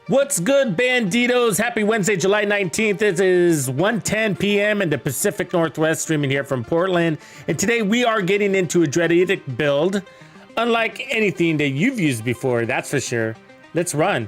What's good, Bandidos? Happy Wednesday, July 19th. It is 1:10 p.m. in the Pacific Northwest, streaming here from Portland. And today we are getting into a Dread Edict build, unlike anything that you've used before, that's for sure. Let's run.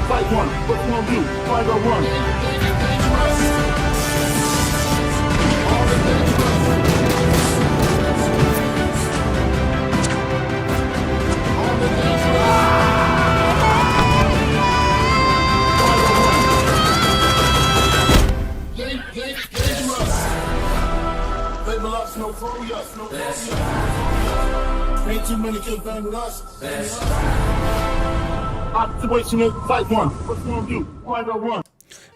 Fight one. What's one do? Fight or one. Ain't too many kids bang with us. Fight one. What's one do? Fight or one.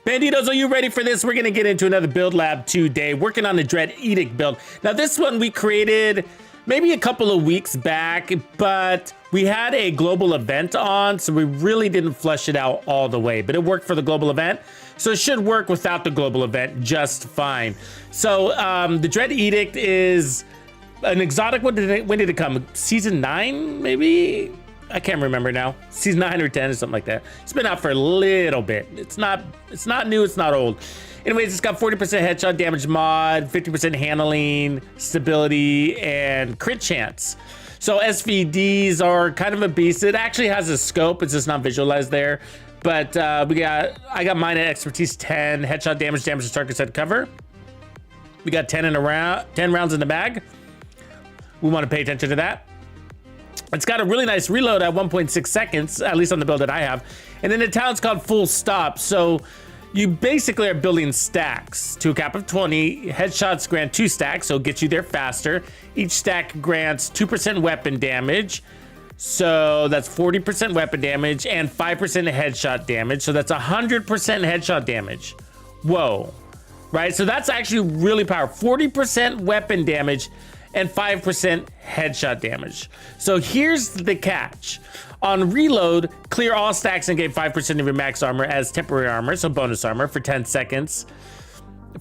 Bandidos, are you ready for this? We're going to get into another build lab today, working on the Dread Edict build. Now, this one we created maybe a couple of weeks back, but we had a global event on, so we really didn't flesh it out all the way, but it worked for the global event. So it should work without the global event just fine. So the Dread Edict is an exotic. When did it come? Season 9, maybe? I can't remember now. Season 9 or 10 or something like that. It's been out for a little bit. It's not new, it's not old. Anyways, it's got 40% headshot damage mod, 50% handling, stability, and crit chance. So SVDs are kind of a beast. It actually has a scope, it's just not visualized there. But I got mine at expertise 10, headshot damage to target set cover. We got 10 rounds in the bag. We want to pay attention to that. It's got a really nice reload at 1.6 seconds, at least on the build that I have. And then the talent's called Full Stop. So you basically are building stacks to a cap of 20. Headshots grant 2 stacks, so it gets you there faster. Each stack grants 2% weapon damage. So that's 40% weapon damage and 5% headshot damage. So that's 100% headshot damage. Whoa, right? So that's actually really powerful. 40% weapon damage and 5% headshot damage. So here's the catch. On reload, clear all stacks and gain 5% of your max armor as temporary armor, so bonus armor for 10 seconds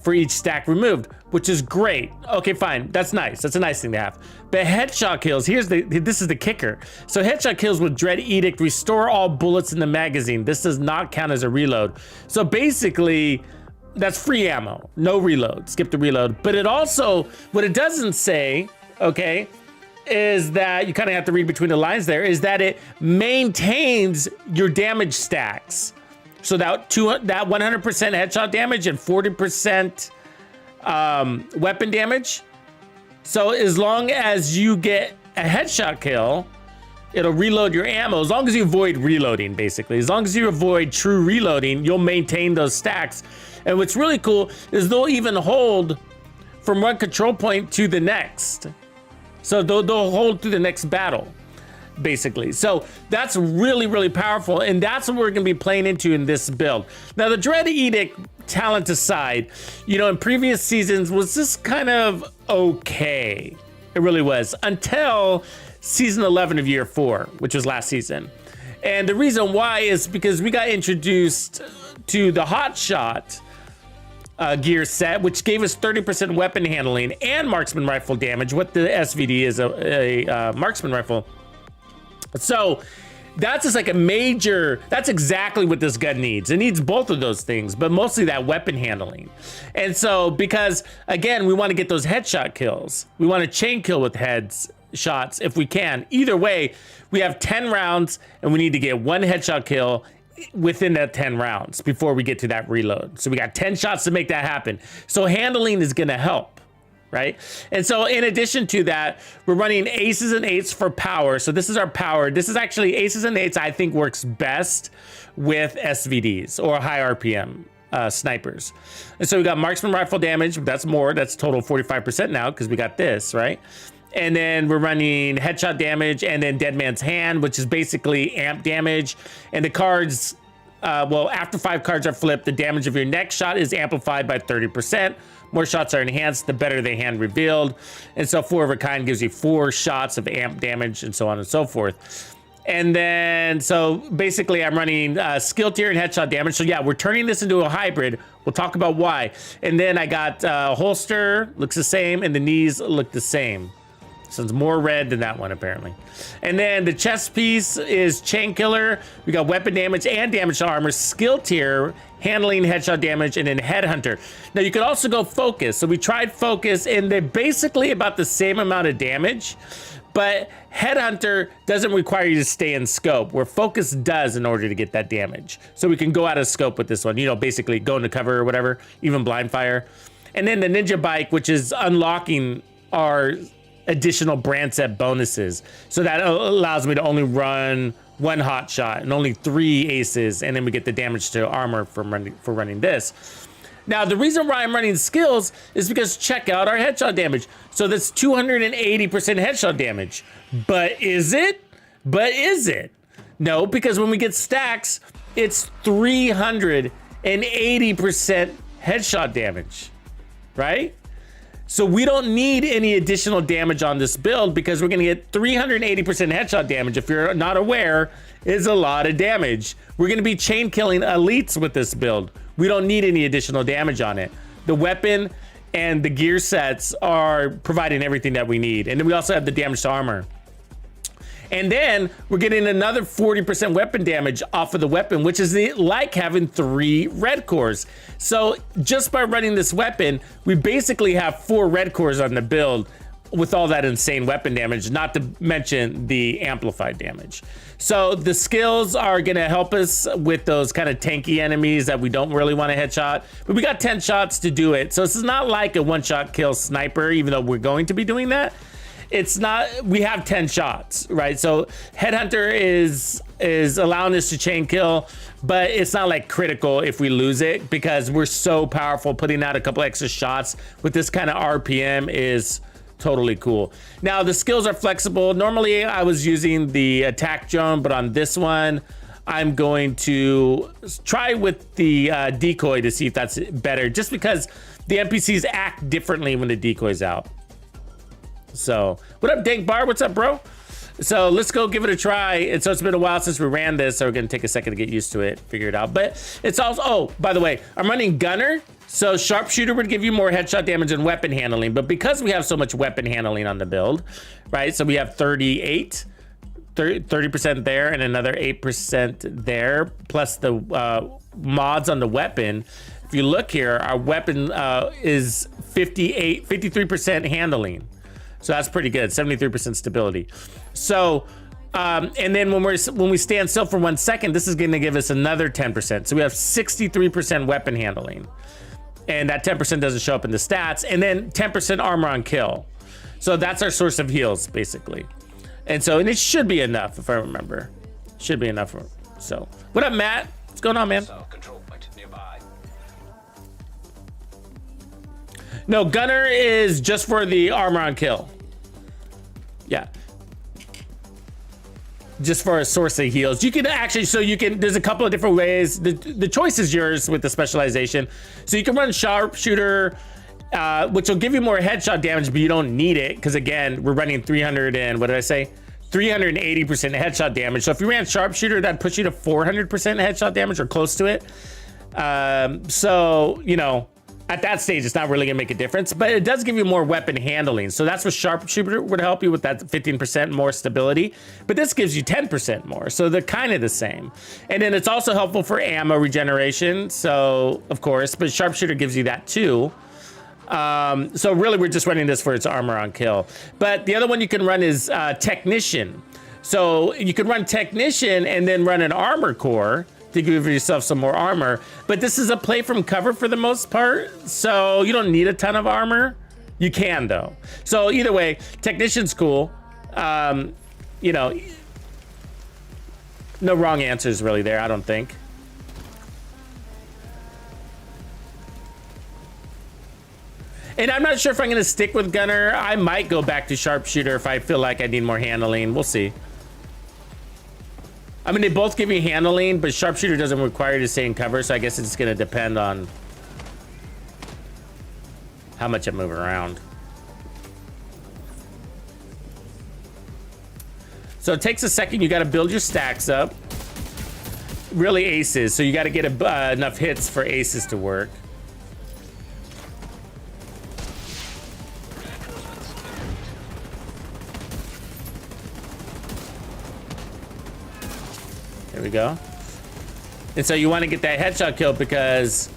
for each stack removed, which is great. Okay, fine, that's nice. That's a nice thing to have. But headshot kills, this is the kicker. So headshot kills with Dread Edict restore all bullets in the magazine. This does not count as a reload. So basically, that's free ammo, no reload, skip the reload. But it also, what it doesn't say, okay, is that you kind of have to read between the lines there, is that it maintains your damage stacks. So that 100% headshot damage and 40% weapon damage. So as long as you get a headshot kill, it'll reload your ammo, as long as you avoid reloading, basically. As long as you avoid true reloading, you'll maintain those stacks. And what's really cool is they'll even hold from one control point to the next. So they'll hold through the next battle, basically. So that's really, really powerful. And that's what we're gonna be playing into in this build. Now, the Dread Edict talent aside, you know, in previous seasons was just kind of okay. It really was, until season 11 of year 4, which was last season. And the reason why is because we got introduced to the hot shot gear set, which gave us 30% weapon handling and marksman rifle damage. What the SVD is a marksman rifle. So that's just like a major, that's exactly what this gun needs. It needs both of those things, but mostly that weapon handling. And so, because again, we want to get those headshot kills. We want to chain kill with headshots if we can. Either way, we have 10 rounds and we need to get 1 headshot kill within that 10 rounds before we get to that reload. So we got 10 shots to make that happen. So handling is gonna help, right? And so in addition to that, we're running aces and eights for power. So this is our power. This is actually aces and eights, I think works best with SVDs or high RPM snipers. And so we got marksman rifle damage. That's more, that's total 45% now because we got this, right? And then we're running headshot damage and then Dead Man's Hand, which is basically amp damage. And the cards, well, after 5 cards are flipped, the damage of your next shot is amplified by 30%. More shots are enhanced, the better the hand revealed. And so 4 of a kind gives you 4 shots of amp damage and so on and so forth. And then, so basically I'm running skill tier and headshot damage. So yeah, we're turning this into a hybrid. We'll talk about why. And then I got holster, looks the same, and the knees look the same. So it's more red than that one, apparently. And then the chest piece is chain killer. We got weapon damage and damage to armor, skill tier, handling, headshot damage, and then headhunter. Now you could also go focus. So we tried focus, and they're basically about the same amount of damage, but headhunter doesn't require you to stay in scope, where focus does in order to get that damage. So we can go out of scope with this one, you know, basically go into cover or whatever, even blind fire. And then the ninja bike, which is unlocking our additional brand set bonuses. So that allows me to only run 1 hot shot and only 3 aces, and then we get the damage to armor for running this. Now, the reason why I'm running skills is because check out our headshot damage. So that's 280% headshot damage. But is it? But is it? No, because when we get stacks, it's 380% headshot damage, right? So we don't need any additional damage on this build because we're gonna get 380% headshot damage. If you're not aware, is a lot of damage. We're gonna be chain killing elites with this build. We don't need any additional damage on it. The weapon and the gear sets are providing everything that we need. And then we also have the damage to armor. And then we're getting another 40% weapon damage off of the weapon, which is like having 3 red cores. So just by running this weapon, we basically have 4 red cores on the build with all that insane weapon damage, not to mention the amplified damage. So the skills are gonna help us with those kind of tanky enemies that we don't really want to headshot, but we got 10 shots to do it. So this is not like a 1-shot kill sniper, even though we're going to be doing that. It's not, we have 10 shots, right? So headhunter is allowing us to chain kill, but it's not like critical if we lose it because we're so powerful. Putting out a couple extra shots with this kind of RPM is totally cool. Now the skills are flexible. Normally I was using the attack drone, but on this one, I'm going to try with the decoy to see if that's better, just because the NPCs act differently when the decoy's out. So what up, Dank Bar? What's up, bro? So let's go give it a try. And so it's been a while since we ran this, so we're gonna take a second to get used to it, figure it out. But it's also, oh, by the way, I'm running gunner. So sharpshooter would give you more headshot damage and weapon handling, but because we have so much weapon handling on the build, right? So we have 30% there and another 8% there, plus the mods on the weapon. If you look here, our weapon is 53% handling. So that's pretty good, 73% stability. So, and then when we stand still for 1 second, this is gonna give us another 10%. So we have 63% weapon handling. And that 10% doesn't show up in the stats. And then 10% armor on kill. So that's our source of heals, basically. And so, and it should be enough, if I remember. Should be enough. So, what up, Matt? What's going on, man? Control point nearby. No, gunner is just for the armor on kill. Yeah. Just for a source of heals. You can actually, so you can, there's a couple of different ways. The choice is yours with the specialization. So you can run sharpshooter, which will give you more headshot damage, but you don't need it. Because again, we're running 300 and what did I say? 380% headshot damage. So if you ran sharpshooter, that'd push you to 400% headshot damage or close to it. So, you know, at that stage, it's not really gonna make a difference, but it does give you more weapon handling. So that's what sharpshooter would help you with, that 15% more stability, but this gives you 10% more. So they're kind of the same. And then it's also helpful for ammo regeneration. So of course, but sharpshooter gives you that too. So really we're just running this for its armor on kill. But the other one you can run is technician. So you can run technician and then run an armor core to give yourself some more armor, but this is a play from cover for the most part, so you don't need a ton of armor. You can though. So either way, technician's cool. You know, no wrong answers really there, I don't think. And I'm not sure if I'm gonna stick with gunner. I might go back to sharpshooter if I feel like I need more handling. We'll see. I mean, they both give you handling, but sharpshooter doesn't require you to stay in cover, so I guess it's gonna depend on how much I move around. So it takes a second. You gotta build your stacks up. Really aces, so you gotta get enough hits for aces to work. There we go. And so you want to get that headshot kill because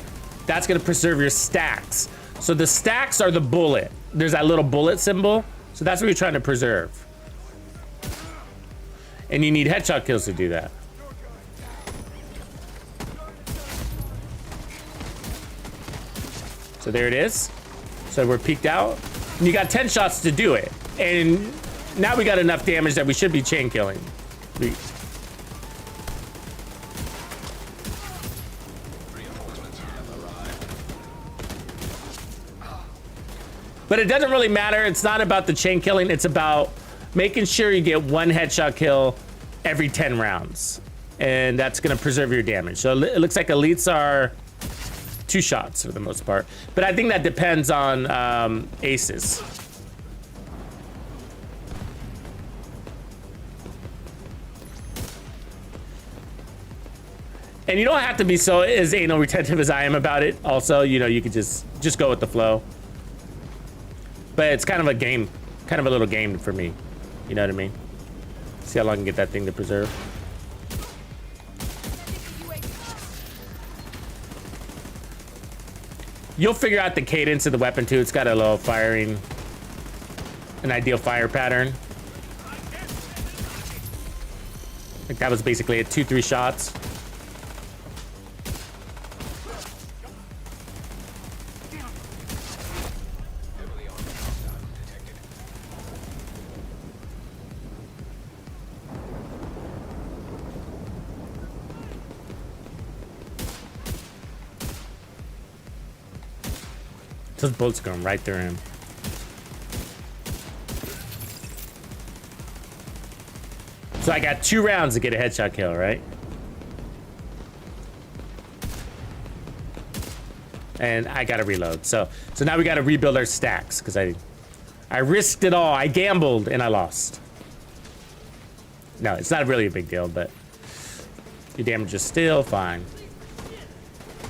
that's going to preserve your stacks. So the stacks are the bullet. There's that little bullet symbol. So that's what you're trying to preserve. And you need headshot kills to do that. So there it is. So we're peeked out. And you got 10 shots to do it. And now we got enough damage that we should be chain killing. But it doesn't really matter. It's not about the chain killing. It's about making sure you get one headshot kill every 10 rounds. And that's going to preserve your damage. So it looks like elites are 2 shots for the most part. But I think that depends on aces. And you don't have to be so as anal retentive as I am about it. Also, you know, you could just go with the flow. But it's kind of a game, kind of a little game for me. You know what I mean? See how long I can get that thing to preserve. You'll figure out the cadence of the weapon too. It's got a low firing, an ideal fire pattern. Like that was basically it, 2-3 shots. Those bullets going right through him. So I got 2 rounds to get a headshot kill, right? And I gotta reload. So now we gotta rebuild our stacks because I risked it all. I gambled and I lost. No, it's not really a big deal, but your damage is still fine.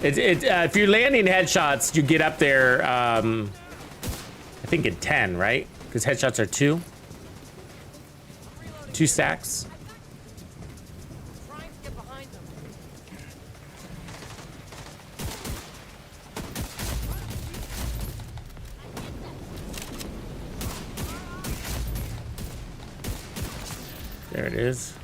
If you're landing headshots, you get up there, I think at 10, right? Because headshots are 2 stacks. There it is.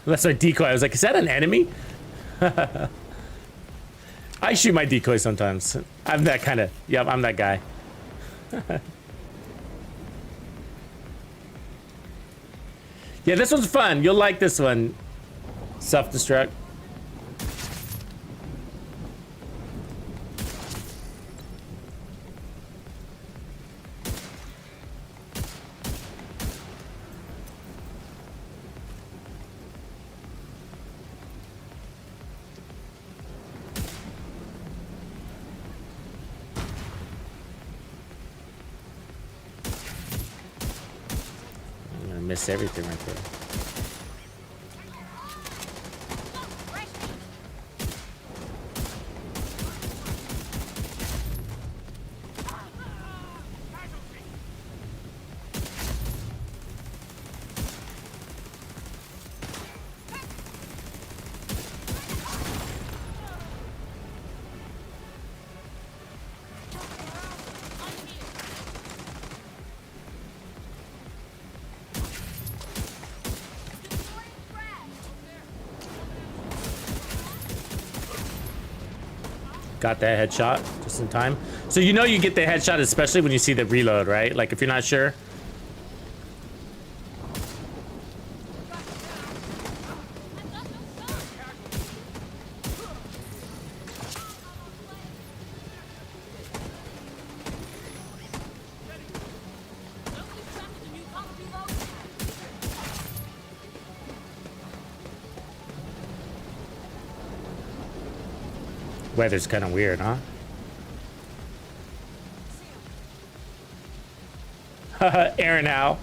That's our decoy. I was like, is that an enemy? I shoot my decoy sometimes. I'm that kind of, yep, I'm that guy. Yeah, this one's fun. You'll like this one. Self-destruct. Miss everything right there. Got that headshot just in time. So you know you get the headshot especially when you see the reload, right? Like if you're not sure. Weather's kind of weird, huh? Aaron Howe.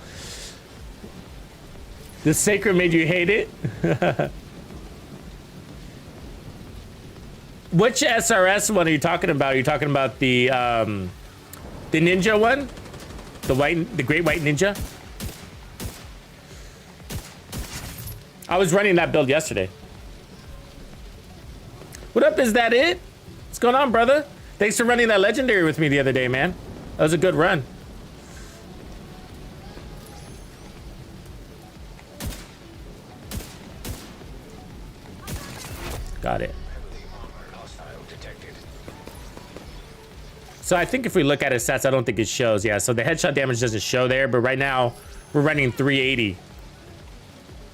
The sacred made you hate it? Which SRS one are you talking about? Are you talking about the ninja one? The Great White Ninja? I was running that build yesterday. What up, is that it? What's going on, brother? Thanks for running that legendary with me the other day, man. That was a good run. Got it. So I think if we look at his stats, I don't think it shows. Yeah, so the headshot damage doesn't show there, but right now we're running 380.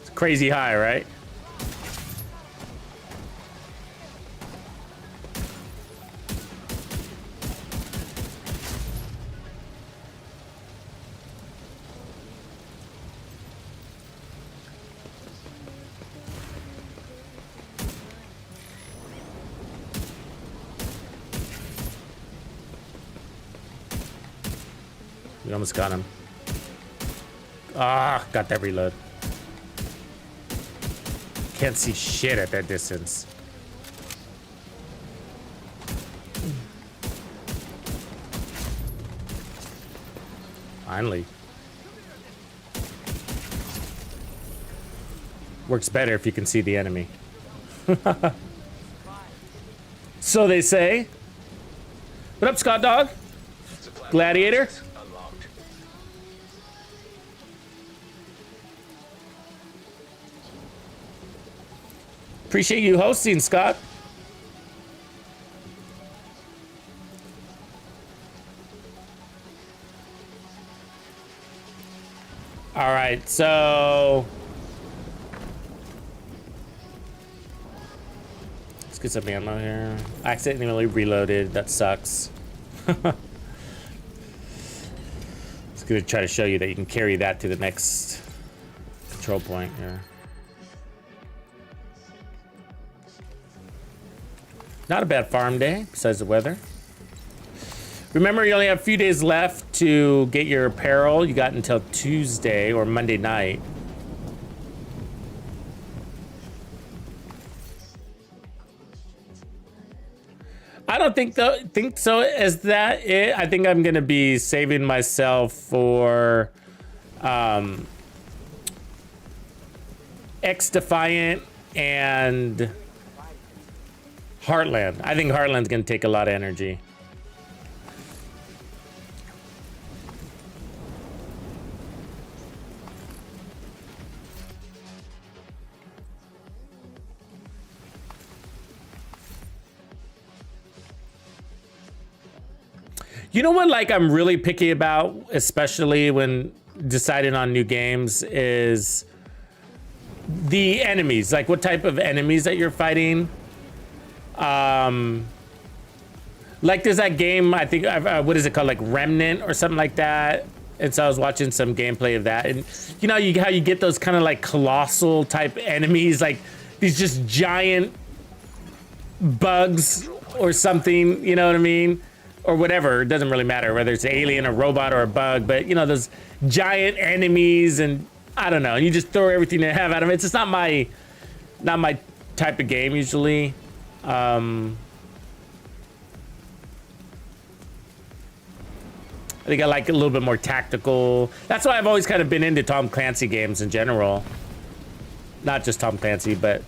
It's crazy high, right? We almost got him. Ah, got that reload. Can't see shit at that distance. Finally. Works better if you can see the enemy. So they say. What up, Scott Dog? Gladiator? Appreciate you hosting, Scott. All right, so let's get some ammo here. I accidentally reloaded. That sucks. It's gonna try to show you that you can carry that to the next control point here. Not a bad farm day, besides the weather. Remember, you only have a few days left to get your apparel. You got until Tuesday or Monday night. I don't think so. Is that it? I think I'm gonna be saving myself for X Defiant and Heartland. I think Heartland's gonna take a lot of energy. You know what, like, I'm really picky about, especially when deciding on new games, is the enemies. Like, what type of enemies that you're fighting. Like there's that game, I think, what is it called, like Remnant or something like that. And so I was watching some gameplay of that, and you know how you get those kind of like colossal type enemies, like these just giant bugs or something, you know what I mean? Or whatever, it doesn't really matter whether it's an alien, a robot, or a bug, but you know, those giant enemies, and I don't know, and you just throw everything they have at them. It's just not my type of game usually. I think I like a little bit more tactical. That's why I've always kind of been into Tom Clancy games in general. Not just Tom Clancy, but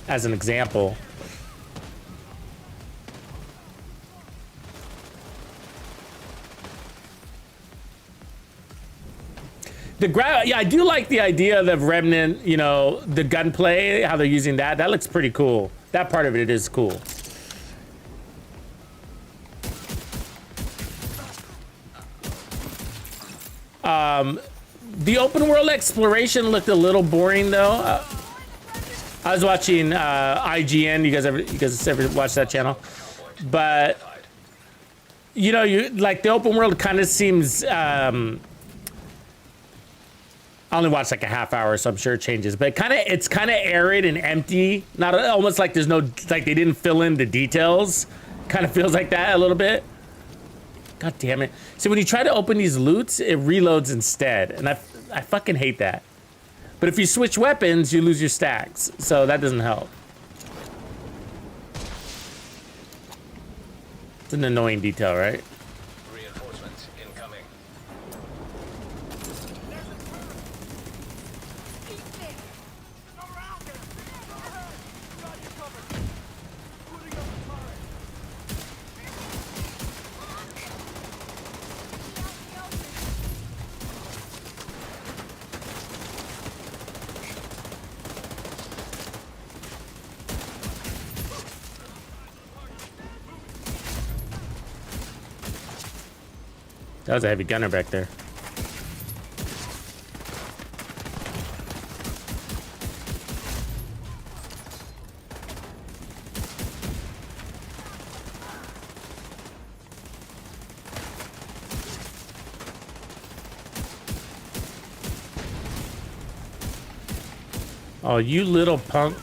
as an example. Yeah, I do like the idea of the Remnant, you know, the gunplay, how they're using that. That looks pretty cool. That part of it is cool. The open world exploration looked a little boring though. I was watching IGN. You guys ever watch that channel? But you know, like the open world kind of seems I only watched like a half hour, so I'm sure it changes. But it's kind of arid and empty. Not almost like there's no, like they didn't fill in the details. Kind of feels like that a little bit. God damn it. So when you try to open these loots, it reloads instead. And I fucking hate that. But if you switch weapons, you lose your stacks. So that doesn't help. It's an annoying detail, right? Reinforcements incoming. That was a heavy gunner back there. Oh, you little punk.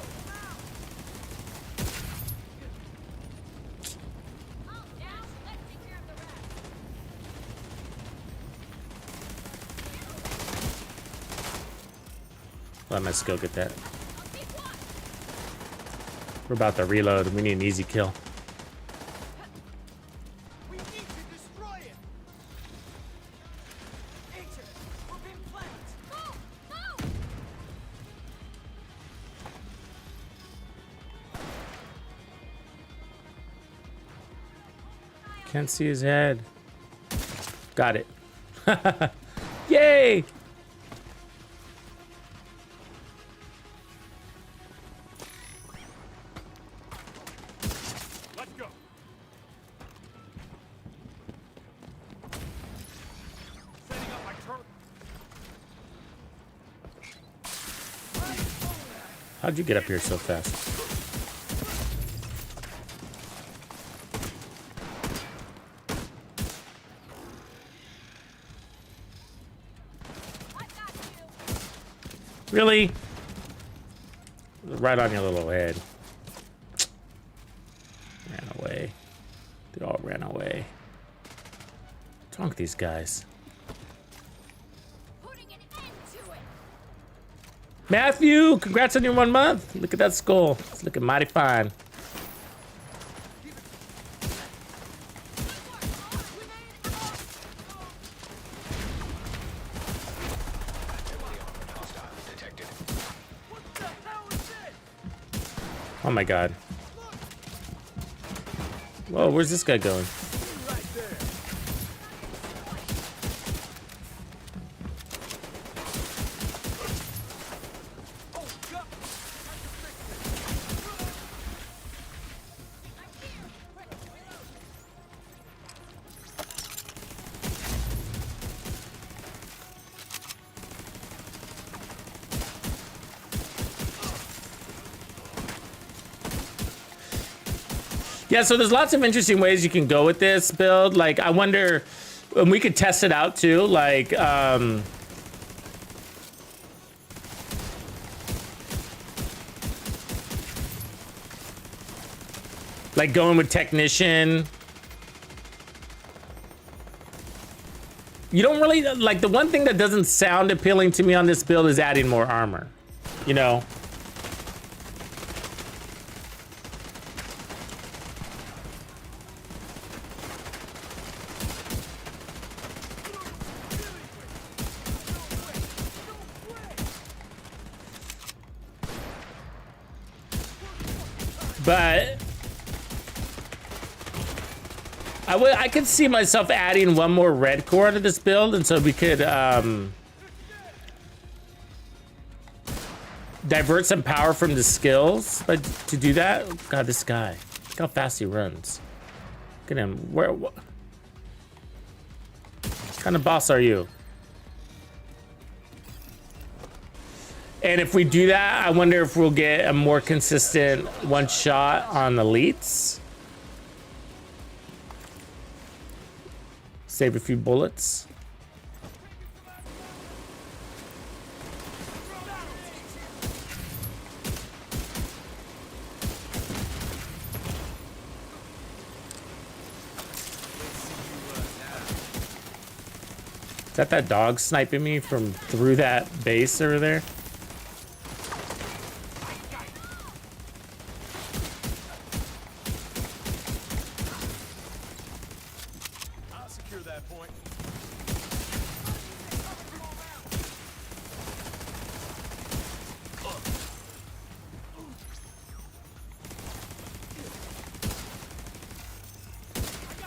Let my skill get that. We're about to reload. We need an easy kill. We need to destroy it. Agent, we're being flanked. No, no. Can't see his head. Got it. Yay! Let's go. Setting up my turret. How'd you get up here so fast? Really? Right on your little head. Ran away. They all ran away. What's wrong with these guys? Putting an end to it. Matthew, congrats on your 1 month. Look at that skull. It's looking mighty fine. Oh my god. Whoa, where's this guy going? Yeah, so there's lots of interesting ways you can go with this build. Like, I wonder, and we could test it out too. Like, going with technician. You don't really, like, the one thing that doesn't sound appealing to me on this build is adding more armor, you know? But I could see myself adding one more red core to this build, and so we could divert some power from the skills. But to do that, God, this guy, look how fast he runs. Look at him. What kind of boss are you? And if we do that, I wonder if we'll get a more consistent one shot on elites. Save a few bullets. that dog sniping me from through that base over there? I'll secure that point.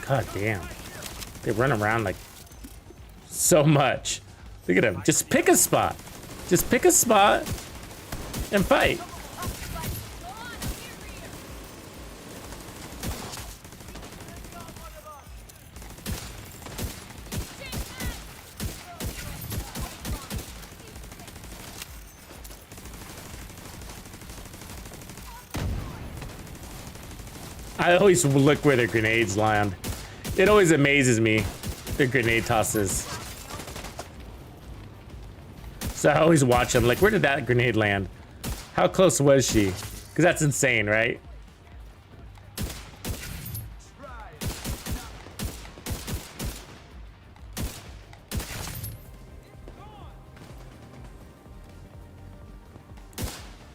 God damn. They run around like so much. Look at him. Just pick a spot. Just pick a spot and fight. I always look where the grenades land. It always amazes me, the grenade tosses. So I always watch them, like, where did that grenade land? How close was she? Because that's insane, right?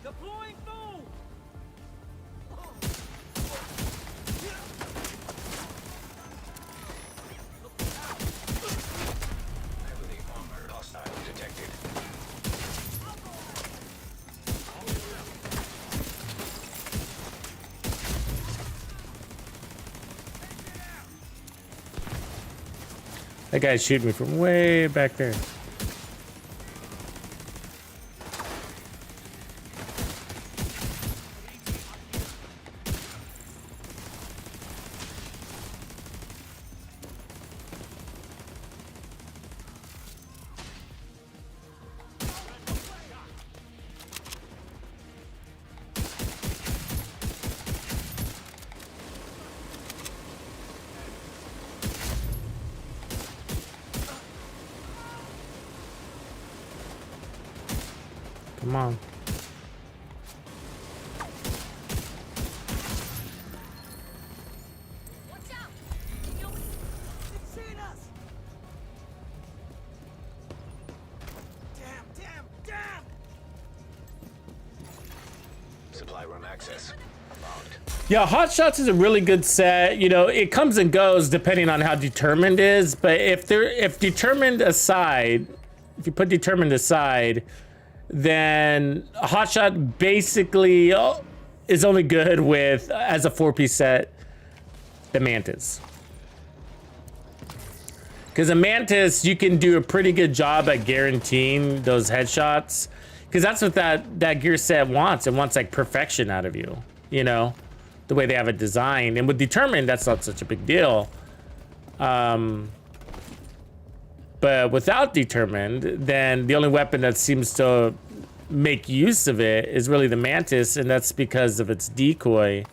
Deploying foam! Heavily armored hostile detected. That guy's shooting me from way back there. Come on. Watch out! It's seeing us! Damn! Supply room access locked. Yeah, Hot Shots is a really good set. You know, it comes and goes depending on how determined is. But if determined aside, if you put determined aside, then Hot Shot basically is only good with, as a 4-piece set, the Mantis. Because a Mantis, you can do a pretty good job at guaranteeing those headshots. Because that's what that gear set wants. It wants like perfection out of you, you know, the way they have it designed. And with Determined, that's not such a big deal. But without Determined, then the only weapon that seems to make use of it is really the Mantis, and that's because of its decoy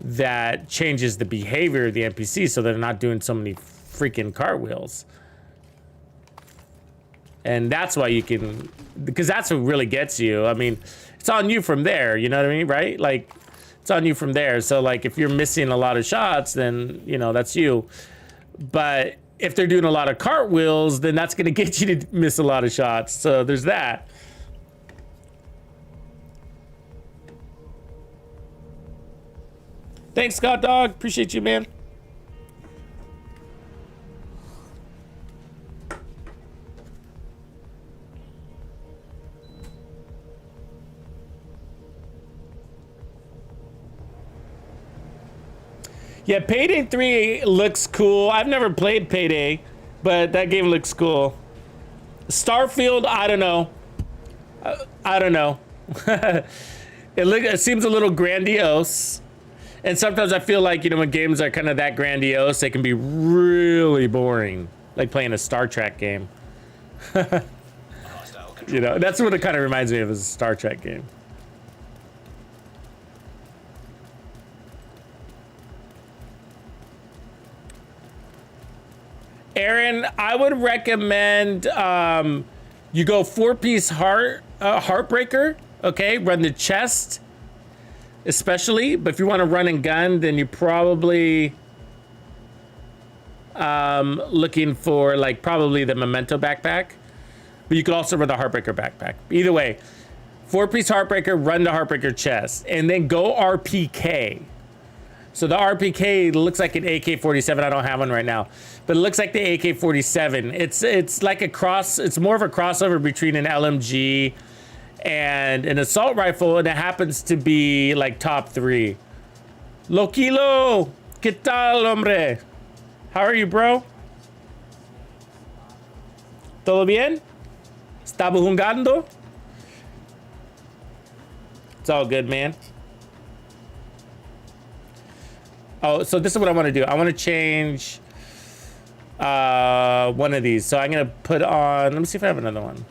that changes the behavior of the NPC so they're not doing so many freaking cartwheels. And that's why you can, because that's what really gets you. I mean, it's on you from there, you know what I mean, right? Like, it's on you from there. So, like, if you're missing a lot of shots, then, you know, that's you. But if they're doing a lot of cartwheels, then that's going to get you to miss a lot of shots. So there's that. Thanks, Scott Dog. Appreciate you, man. Yeah, Payday 3 looks cool. I've never played Payday, but that game looks cool. Starfield, I don't know. I don't know. It seems a little grandiose. And sometimes I feel like, you know, when games are kind of that grandiose, they can be really boring. Like playing a Star Trek game. You know, that's what it kind of reminds me of, is a Star Trek game. Aaron, I would recommend you go 4-piece Heartbreaker, okay? Run the chest, especially. But if you want to run and gun, then you probably looking for like probably the Memento backpack, but you could also run the Heartbreaker backpack. Either way, 4-piece Heartbreaker, run the Heartbreaker chest, and then go RPK. So the RPK looks like an AK-47. I don't have one right now, but it looks like the AK-47. It's like a cross. It's more of a crossover between an LMG and an assault rifle, and it happens to be like top 3. Loquilo, ¿qué tal, hombre? How are you, bro? ¿Todo bien? ¿Estamos jugando? It's all good, man. Oh, so this is what I want to do. I want to change one of these. So I'm going to put on, let me see if I have another one.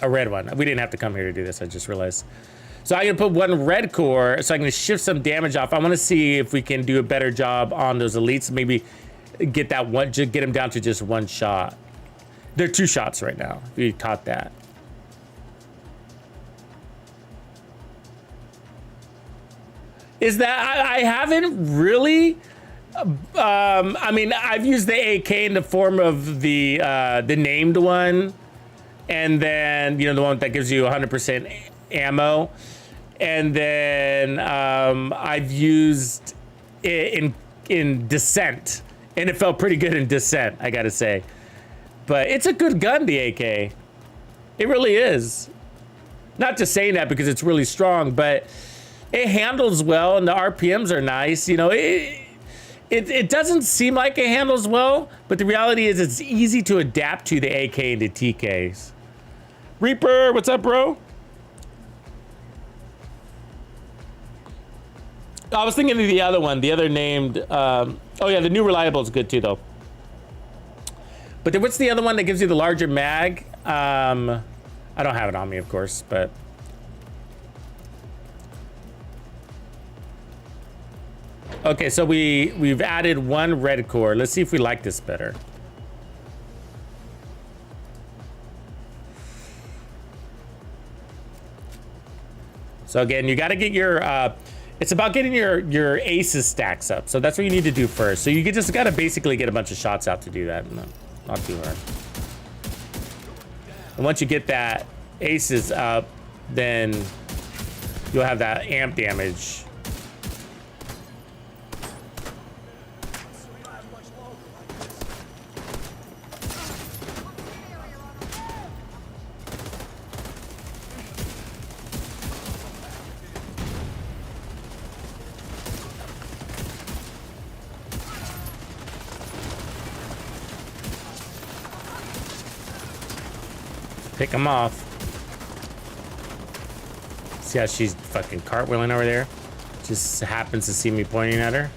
A red one. We didn't have to come here to do this. I just realized. So I'm going to put one red core. So I'm going to shift some damage off. I want to see if we can do a better job on those elites. Maybe get that one, just get them down to just one shot. They're 2 shots right now. You caught that. Is that I haven't really. I mean, I've used the AK in the form of the named one, and then the one that gives you 100% ammo, and then I've used it in Descent, and it felt pretty good in Descent, I gotta say. But it's a good gun, the AK. It really is. Not just saying that because it's really strong, but it handles well, and the RPMs are nice. It doesn't seem like it handles well, but the reality is it's easy to adapt to the AK and the TKs. Reaper, what's up, bro? I was thinking of the other one, the other named. Oh yeah, the new reliable is good too, though. But then what's the other one that gives you the larger mag? I don't have it on me, of course, but. Okay, so we've added one red core. Let's see if we like this better. So again, you got to get your. It's about getting your aces stacks up. So that's what you need to do first. So you just got to basically get a bunch of shots out to do that. Not too hard. And once you get that aces up, then you'll have that amp damage. Pick him off. See how she's fucking cartwheeling over there? Just happens to see me pointing at her.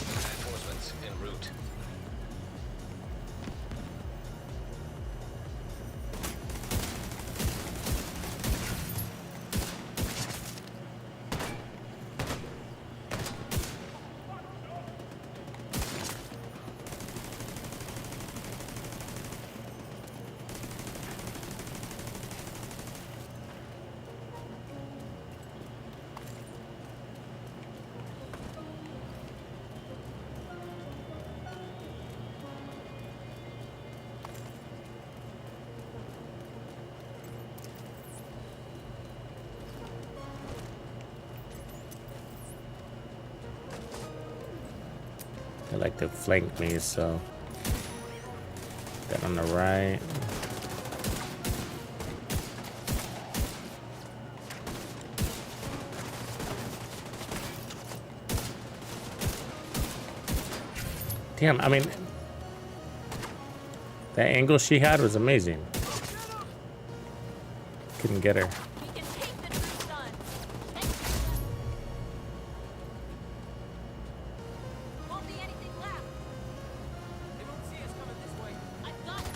Reinforcements en route. They like to flank me, so that on the right. Damn, I mean, that angle she had was amazing. Couldn't get her. We can take the troops on. Won't be anything left. They won't see us coming this way. I've got it.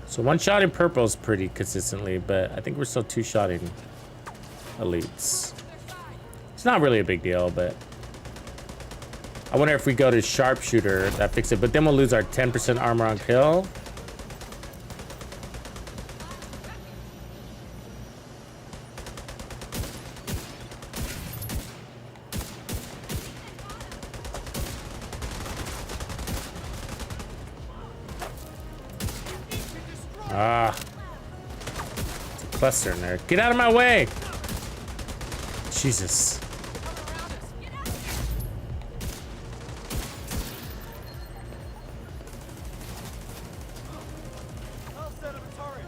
So one shot in purple is pretty consistently, but I think we're still 2-shotting elites. It's not really a big deal, but I wonder if we go to sharpshooter, that fixes it. But then we'll lose our 10% armor on kill. Ah. It's a cluster in there. Get out of my way! Jesus. I'll set up a turret.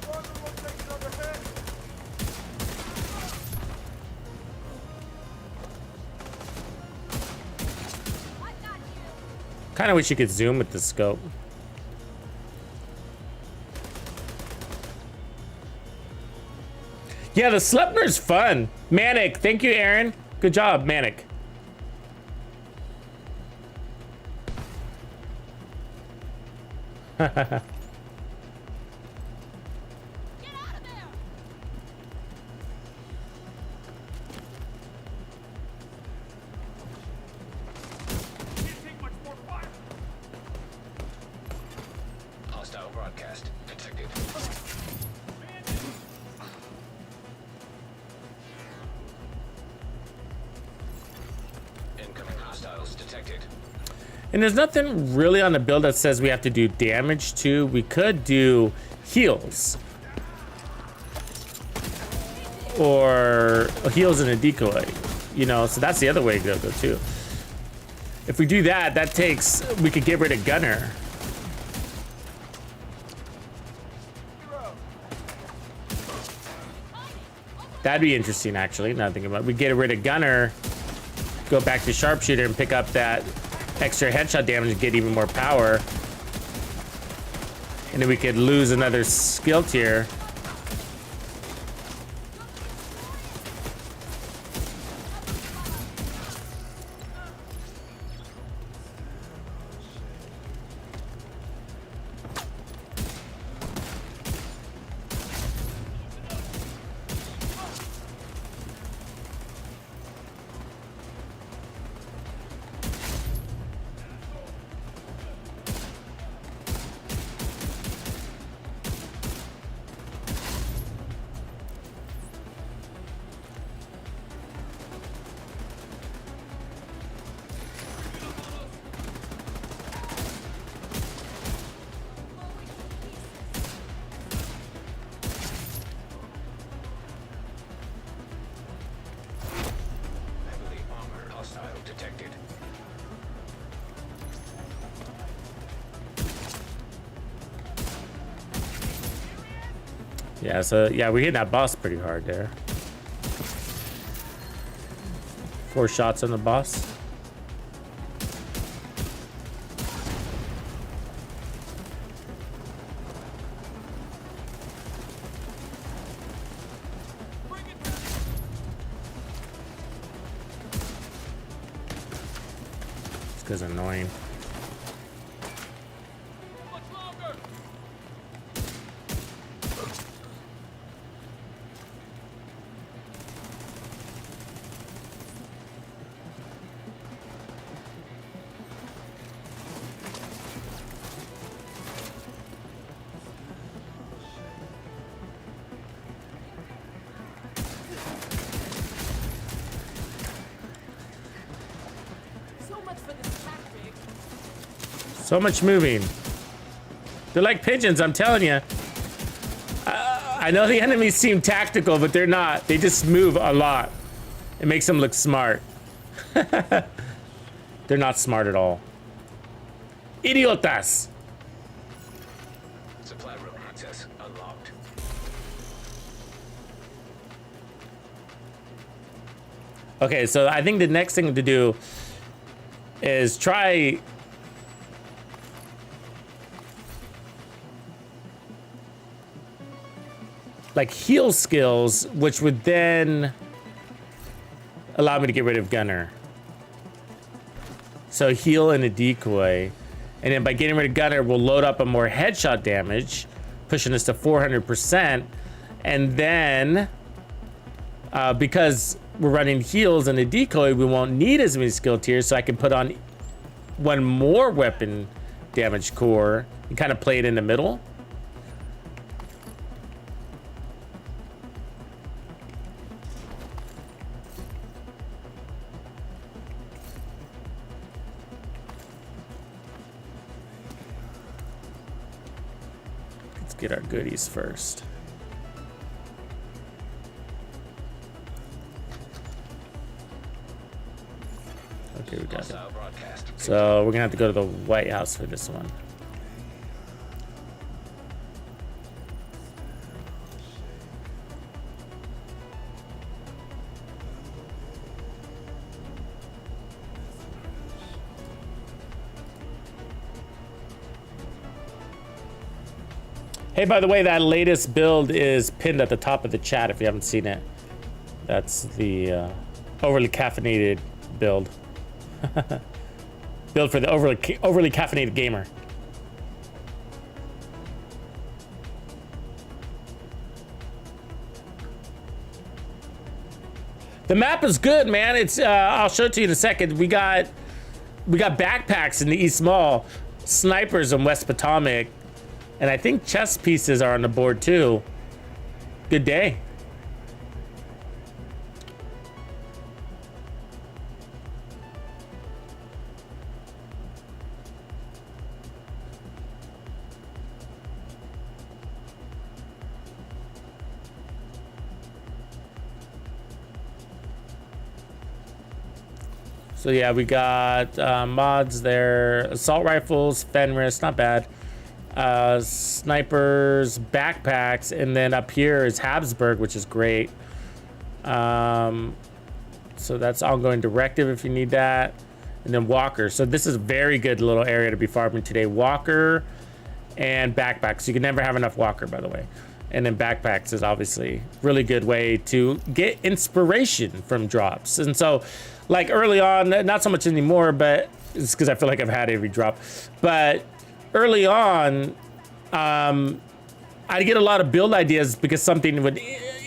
Further rotation overhead. Kind of wish you could zoom with the scope. Yeah, the Slepner's fun. Manic, thank you, Aaron. Good job, Manic. Hostile broadcast detected. Incoming hostiles detected. And there's nothing really on the build that says we have to do damage to. We could do heals. Or heals and a decoy. You know, so that's the other way to go too. If we do that, that takes, we could get rid of Gunner. That'd be interesting, actually. Now thinking about it. We get rid of Gunner, go back to Sharpshooter and pick up that extra headshot damage and get even more power. And then we could lose another skill tier. Heavily armored hostile detected. Yeah, so yeah, we hit that boss pretty hard there. 4 shots on the boss. This guy's annoying. So much for this tactic. So much moving. They're like pigeons, I'm telling you. I know the enemies seem tactical, but they're not. They just move a lot. It makes them look smart. They're not smart at all. Idiotas. Supply room access unlocked. Okay, so I think the next thing to do is try like heal skills, which would then allow me to get rid of Gunner. So heal and a decoy. And then by getting rid of gunner, we'll load up on more headshot damage, pushing us to 400%. And then, because we're running heals and a decoy, we won't need as many skill tiers, so I can put on one more weapon damage core and kind of play it in the middle. Let's get our goodies first. Okay, we got it. Hostile broadcast. So we're gonna have to go to the White House for this one. Hey, by the way, that latest build is pinned at the top of the chat if you haven't seen it. That's the overly caffeinated build. Build for the overly caffeinated gamer. The map is good, man. It's I'll show it to you in a second. We got backpacks in the East Mall, snipers in West Potomac, and I think chess pieces are on the board too. Good day. So yeah, we got mods there, assault rifles, Fenris, not bad. Snipers, backpacks, and then up here is Habsburg, which is great. So that's ongoing directive if you need that. And then Walker. So this is a very good little area to be farming today. Walker and backpacks. You can never have enough Walker, by the way. And then backpacks is obviously a really good way to get inspiration from drops. And so, like early on, not so much anymore, but it's because I feel like I've had every drop. But early on, I'd get a lot of build ideas because something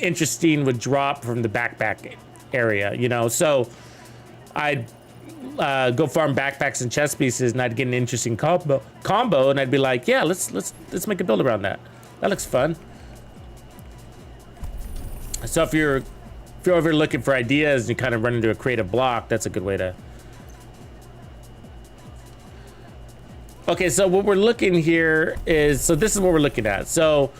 interesting would drop from the backpack area, you know. So I'd go farm backpacks and chest pieces, and I'd get an interesting combo, and I'd be like, yeah, let's make a build around that. That looks fun. So if you're ever looking for ideas and you kind of run into a creative block, that's a good way to. Okay, so what we're looking here is, so this is what we're looking at. So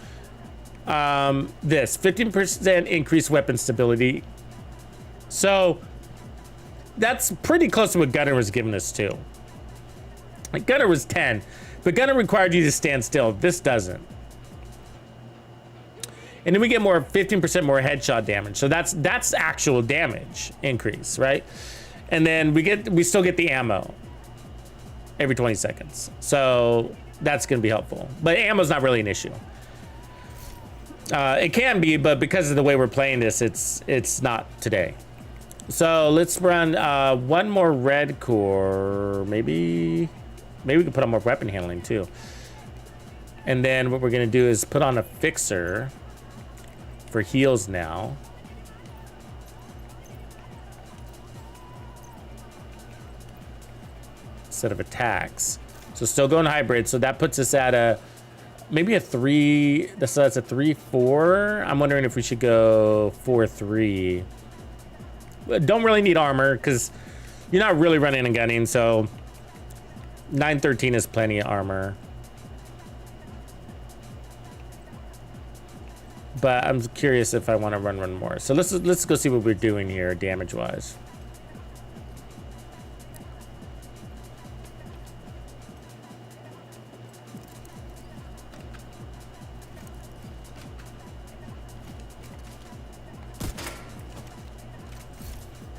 this 15% increased weapon stability. So that's pretty close to what Gunner was giving us too. Like Gunner was 10, but Gunner required you to stand still. This doesn't. And then we get 15% more headshot damage. So that's actual damage increase, right? And then we still get the ammo every 20 seconds. So that's gonna be helpful. But ammo's not really an issue. It can be, but because of the way we're playing this, it's not today. So let's run one more red core. Maybe we can put on more weapon handling too. And then what we're gonna do is put on a fixer for heals now. Instead of attacks. So still going hybrid. So that puts us at maybe a 3. So that's a 3-4. I'm wondering if we should go 4-3. Don't really need armor because you're not really running and gunning. So 9-13 is plenty of armor. But I'm curious if I want to run more. So let's go see what we're doing here damage wise.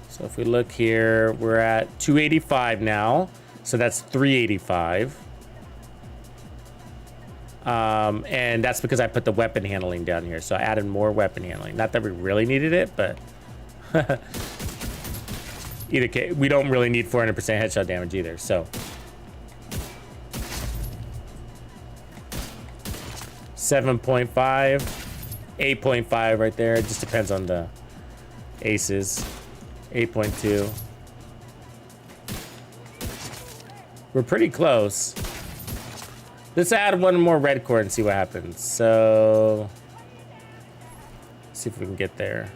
So if we look here, we're at 285 now. So that's 385. And that's because I put the weapon handling down here. So I added more weapon handling. Not that we really needed it, but either case, we don't really need 400% headshot damage either. So 7.5, 8.5 right there. It just depends on the aces. 8.2. We're pretty close. Let's add one more red core and see what happens. So, see if we can get there.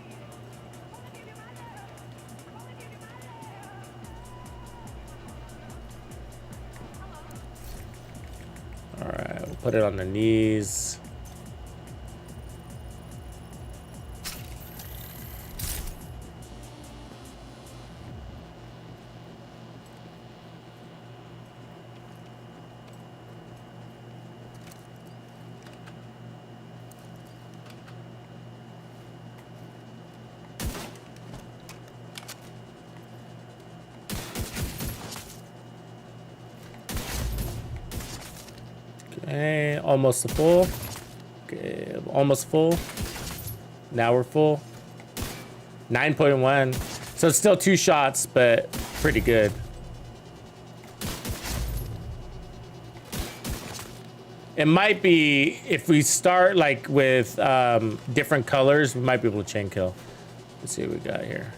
All right, we'll put it on the knees. Okay, almost full. Okay, almost full. Now we're full. 9.1. So it's still 2 shots, but pretty good. It might be, if we start like with different colors, we might be able to chain kill. Let's see what we got here.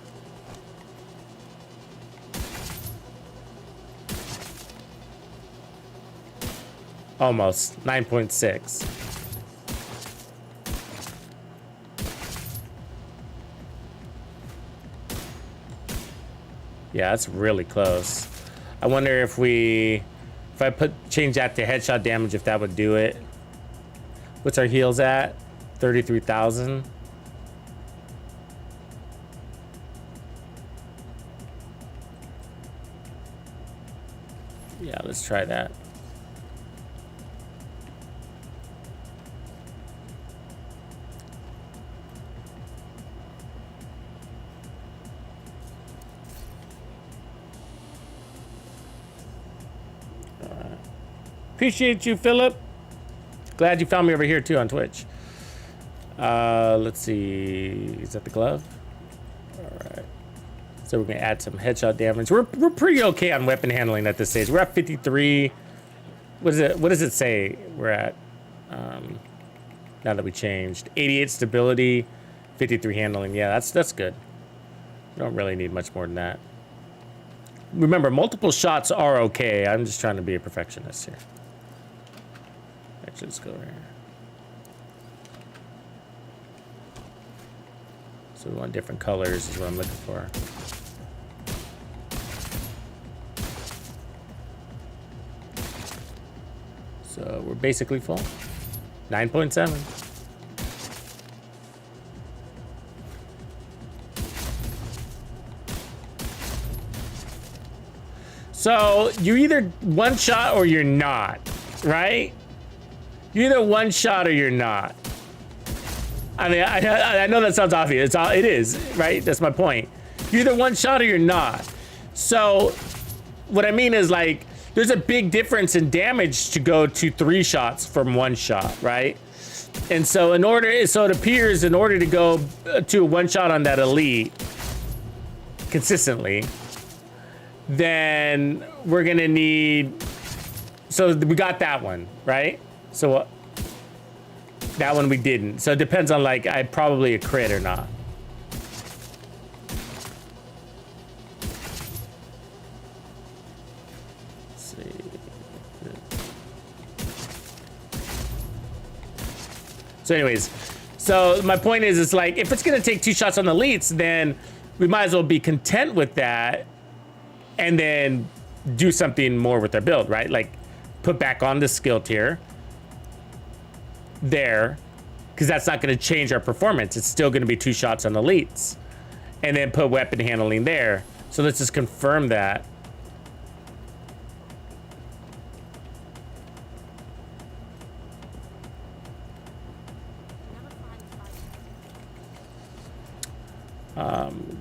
Almost 9.6. Yeah, that's really close. I wonder if I change that to headshot damage, if that would do it. What's our heals at? 33,000. Yeah, let's try that. Appreciate you, Philip. Glad you found me over here too on Twitch. Let's see. Is that the glove? All right. So we're gonna add some headshot damage. We're pretty okay on weapon handling at this stage. We're at 53. What is it? What does it say we're at? Now that we changed 88 stability, 53 handling. Yeah, that's good. We don't really need much more than that. Remember, multiple shots are okay. I'm just trying to be a perfectionist here. Actually, let's go here. So we want different colors is what I'm looking for. So we're basically full. 9.7. So you're either one shot or you're not, right? You're either one shot or you're not. I mean, I know that sounds obvious. It is, right? That's my point. You're either one shot or you're not. So what I mean is, like, there's a big difference in damage to go to 3 shots from 1 shot, right? And so it appears in order to go to a 1 shot on that elite consistently, then we're gonna need, so we got that one, right? So that one we didn't. So it depends on, like, I probably a crit or not. Let's see. So anyways, so my point is, it's like, if it's gonna take 2 shots on the elites, then we might as well be content with that and then do something more with our build, right? Like, put back on the skill tier there, because that's not going to change our performance. It's still going to be 2 shots on elites, and then put weapon handling there. So let's just confirm that.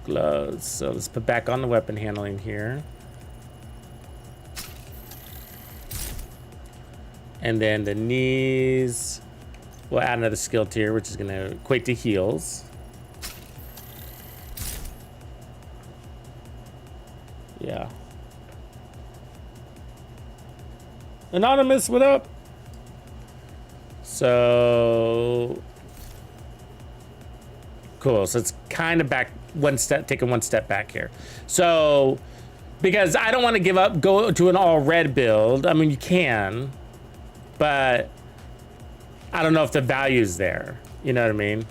Gloves. So let's put back on the weapon handling here. And then the knees, we'll add another skill tier, which is going to equate to heals. Yeah. Anonymous, what up? So cool. So it's kind of back one step, taking one step back here. So because I don't want to go to an all red build. I mean, you can, but I don't know if the value's there. You know what I mean?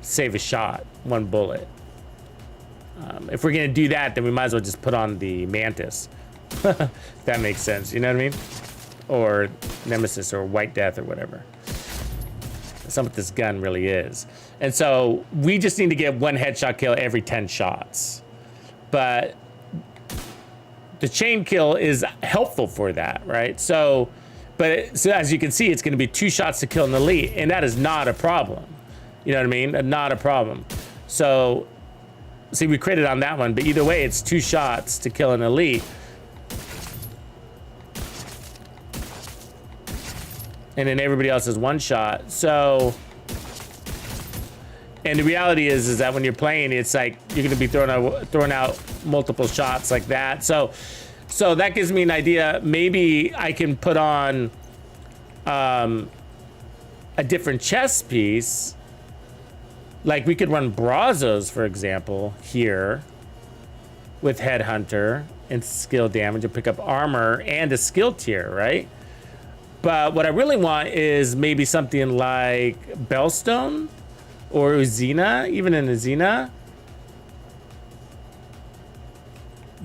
Save a shot, one bullet. If we're gonna do that, then we might as well just put on the Mantis. That makes sense, you know what I mean? Or Nemesis or White Death or whatever. That's not what this gun really is. And so we just need to get one headshot kill every 10 shots. But the chain kill is helpful for that, right? So as you can see, it's gonna be 2 shots to kill an elite, and that is not a problem. You know what I mean? Not a problem. So, see, we critted on that one, but either way, it's 2 shots to kill an elite. And then everybody else is 1 shot. So, and the reality is that when you're playing, it's like you're gonna be throwing out multiple shots like that. So that gives me an idea. Maybe I can put on a different chess piece. Like we could run Brazos, for example, here with Headhunter and skill damage and pick up armor and a skill tier, right? But what I really want is maybe something like Bellstone or Uzina, even an Uzina.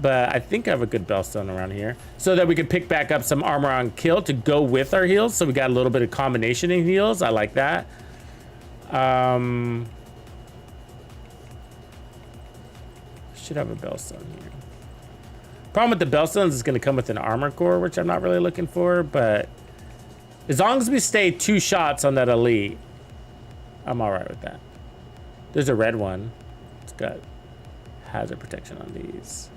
But I think I have a good Bellstone around here so that we could pick back up some armor on kill to go with our heals. So we got a little bit of combination in heals. I like that. Should have a Bellstone here. Problem with the Bellstones is going to come with an armor core, which I'm not really looking for, but as long as we stay 2 shots on that elite, I'm all right with that. There's a red one. It's got hazard protection on these.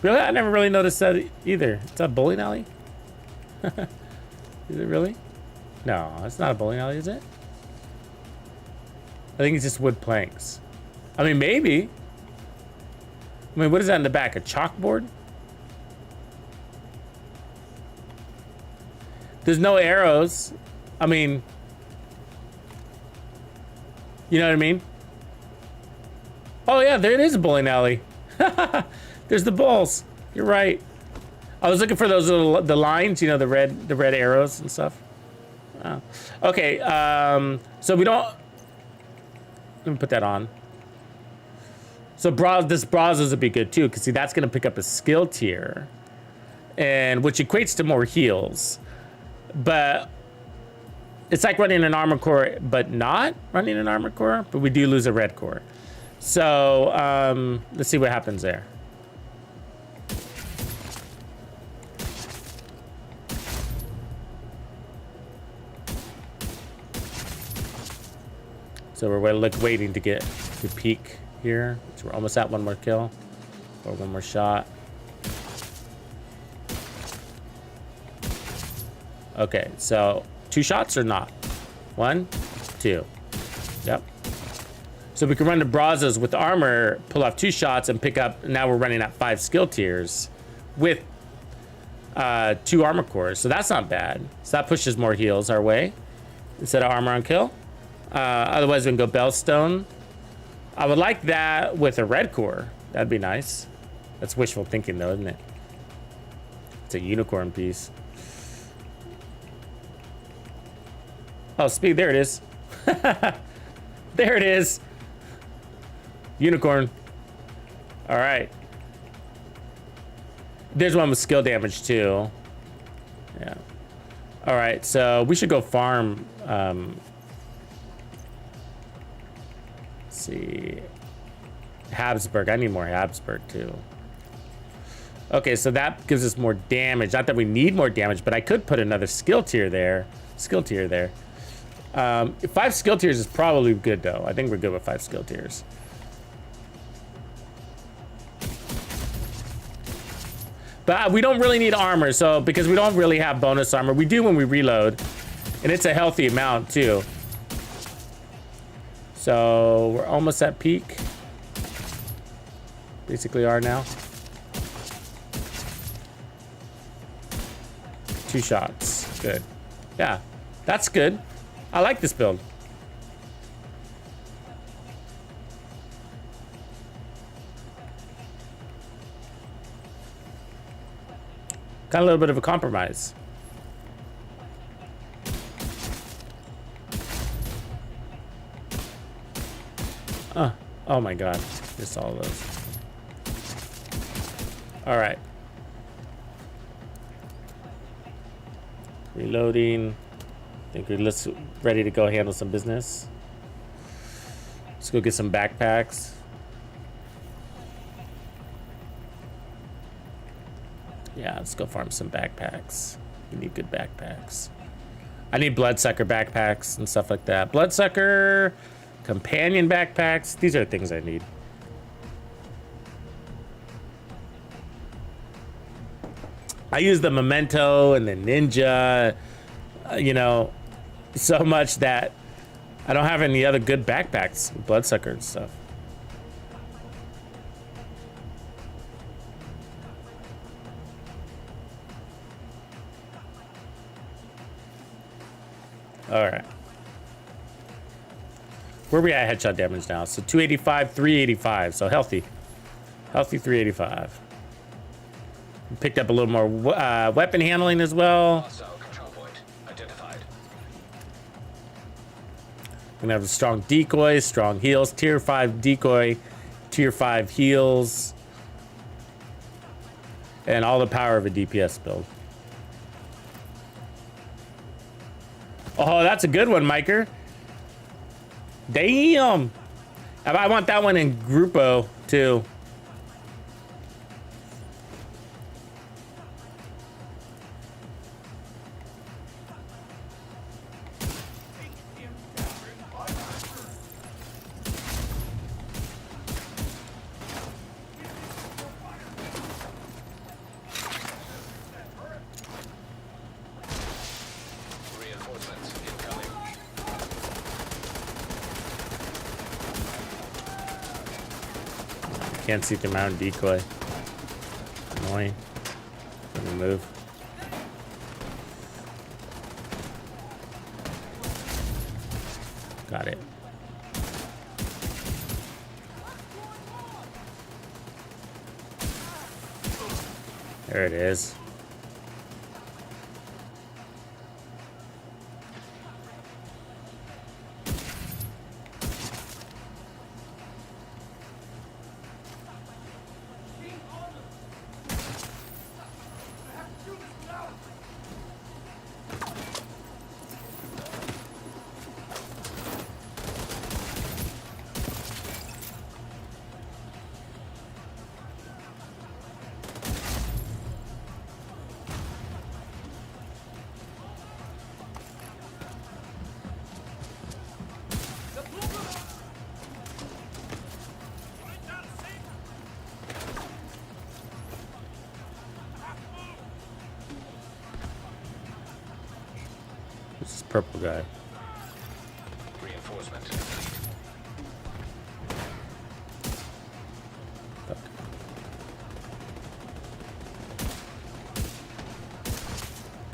Really? I never really noticed that either. It's a bowling alley? Is it really? No, it's not a bowling alley, is it? I think it's just wood planks. I mean, maybe. I mean, what is that in the back? A chalkboard? There's no arrows. I mean, you know what I mean? Oh yeah, there it is, a bowling alley. There's the balls. You're right. I was looking for those little, the lines, you know, the red arrows and stuff. Oh. Okay, so we don't. Let me put that on. So this Brazos would be good too, because see, that's gonna pick up a skill tier, and which equates to more heals. But it's like running an armor core, but not running an armor core. But we do lose a red core. So let's see what happens there. So we're waiting to get to peak here. So we're almost at 1 more kill or 1 more shot. Okay, so 2 shots or not? 1, 2. Yep. So we can run the Brazos with the armor, pull off 2 shots, and pick up. Now we're running at 5 skill tiers with 2 armor cores. So that's not bad. So that pushes more heals our way instead of armor on kill. Otherwise, we can go Bellstone. I would like that with a red core. That'd be nice. That's wishful thinking, though, isn't it? It's a unicorn piece. Oh, speed. There it is. There it is. Unicorn. All right. There's one with skill damage, too. Yeah. All right, so we should go farm. See, Habsburg. I need more Habsburg too. Okay, so that gives us more damage. Not that we need more damage, but I could put another skill tier there. 5 skill tiers is probably good though. I think we're good with 5 skill tiers. But we don't really need armor, so because we don't really have bonus armor. We do when we reload, and it's a healthy amount too. So we're almost at peak. basically are now. 2 shots. Good. Yeah, that's good. I like this build. Got a little bit of a compromise. Oh my god. Missed all of those. All right. Reloading. I think we're ready to go handle some business. Let's go get some backpacks. Yeah, let's go farm some backpacks. We need good backpacks. I need bloodsucker backpacks and stuff like that. Bloodsucker, companion backpacks. These are the things I need. I use the Memento and the Ninja, you know, so much that I don't have any other good backpacks, bloodsucker and stuff. All right. Where are we at headshot damage now? So 285, 385. So healthy. Healthy 385. Picked up a little more weapon handling as well. Hostile control point identified. Gonna have a strong decoy, strong heals, tier 5 decoy, tier 5 heals, and all the power of a DPS build. Oh, that's a good one, Miker. Damn. I want that one in Grupo too. Reinforcements incoming. Can't see through my own decoy. Annoying. Let me move. Got it. There it is. This is purple guy. Reinforcement complete. Fuck.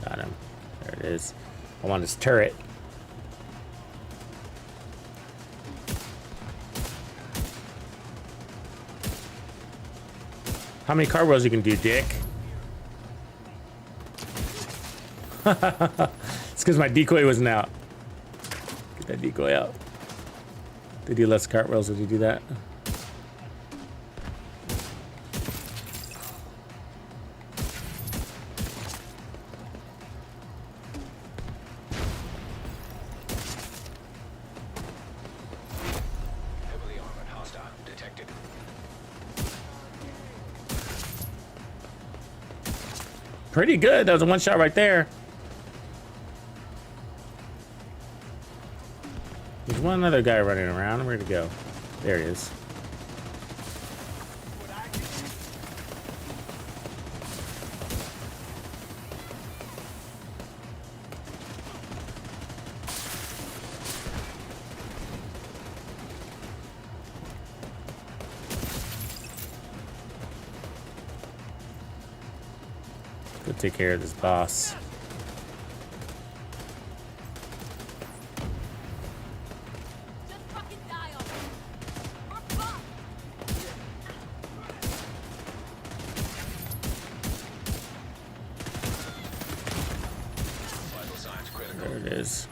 Got him. There it is. I want his turret. How many car rolls you can do, Dick? It's because my decoy wasn't out. Get that decoy out. They do less cartwheels if you do that. Heavily armored hostile detected. Pretty good. That was a one shot right there. There's one other guy running around. Where'd he go? There he is. Go take care of this boss. Just fucking die already. We're fucked. Vital signs critical. There it is.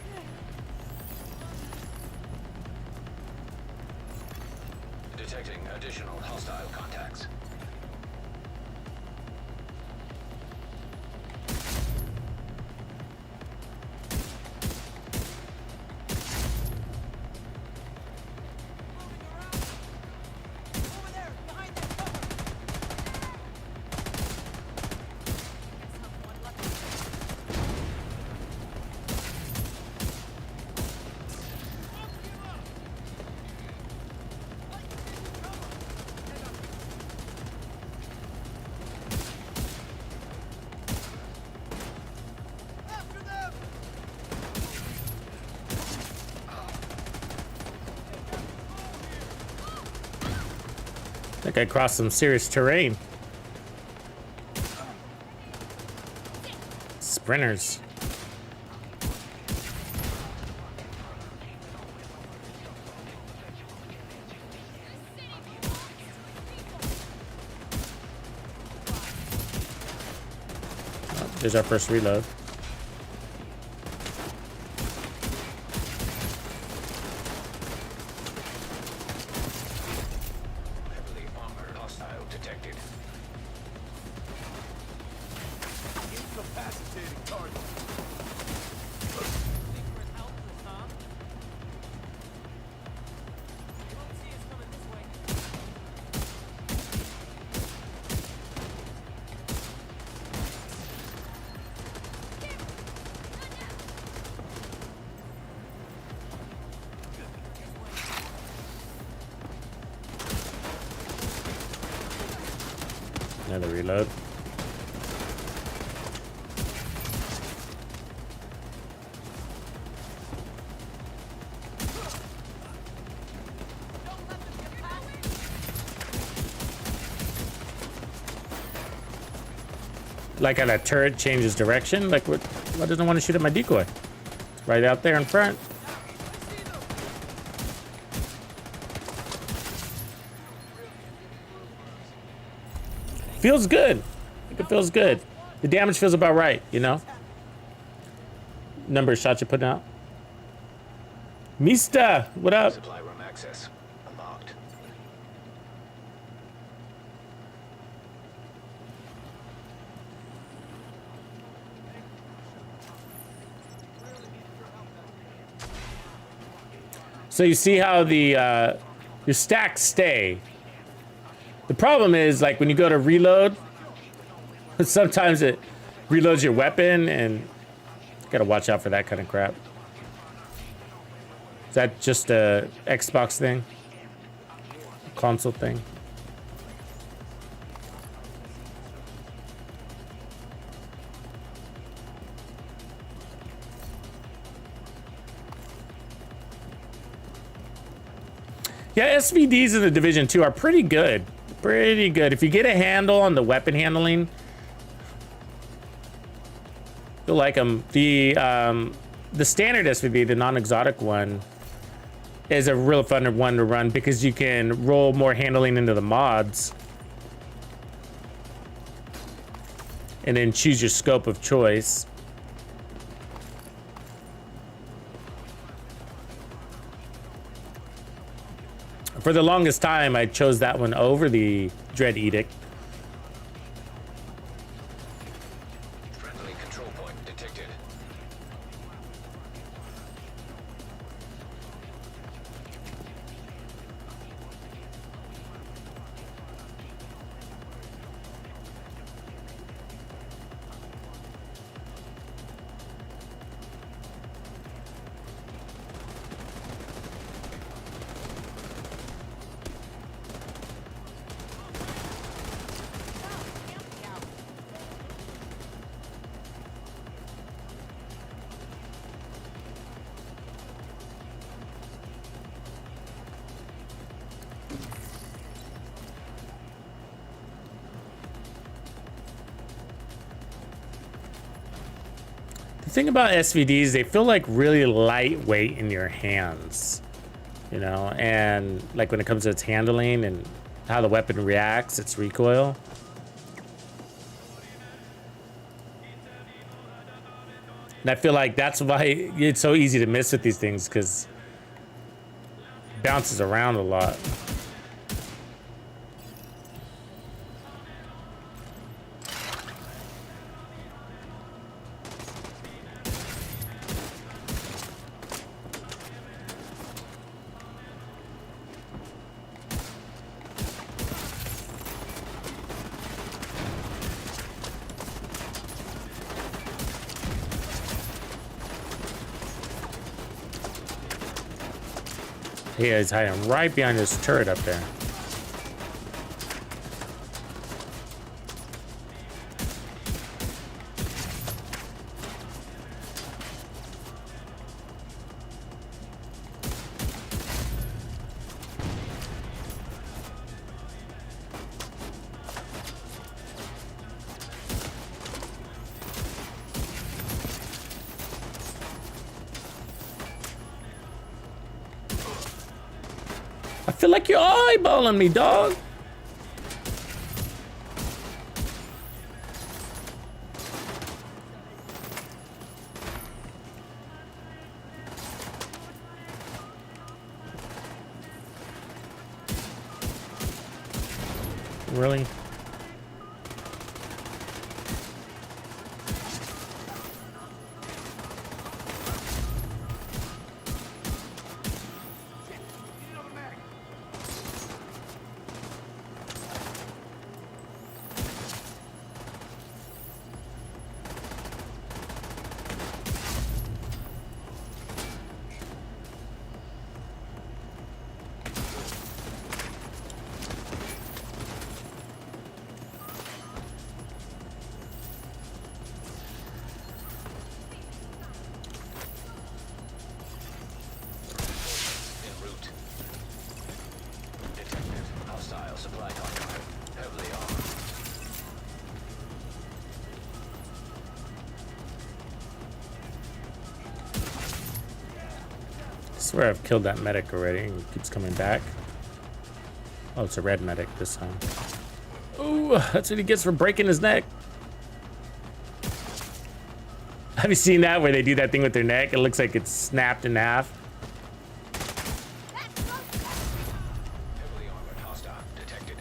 Detecting additional hostile contacts. Over there, behind that cover. Someone lucky. After them! I think I crossed some serious terrain. Sprinters. Oh, there's our first reload. Heavily armored hostile detected. Incapacitating target. Think we're helpless, huh? You don't see us coming this way. Another reload. Don't let them get past me. Like how that turret changes direction. Like what? Why doesn't it want to shoot at my decoy? It's right out there in front. Feels good. I think it feels good. The damage feels about right, you know? Number of shots you're putting out. Mista, what up? Supply room access unlocked. So you see how the your stacks stay. The problem is, like, when you go to reload, sometimes it reloads your weapon, and you gotta watch out for that kind of crap. Is that just a Xbox thing? Console thing? Yeah, SVDs in the Division 2 are pretty good. Pretty good. If you get a handle on the weapon handling, you'll like them. The standard SVD, the non-exotic one, is a real fun one to run because you can roll more handling into the mods and then choose your scope of choice. For the longest time, I chose that one over the Dread Edict. Friendly control point detected. thing about SVDs, they feel like really lightweight in your hands, you know, and like when it comes to its handling and how the weapon reacts, its recoil. And I feel like that's why it's so easy to miss with these things, because it bounces around a lot. Yeah, he's hiding right behind this turret up there. I feel like you're eyeballing me, dog. Really? En route. Detected. Hostile supply contract. Heavily armed. I swear I've killed that medic already and he keeps coming back. Oh, it's a red medic this time. Ooh, that's what he gets for breaking his neck. Have you seen that where they do that thing with their neck? It looks like it's snapped in half. Heavily armored hostile detected.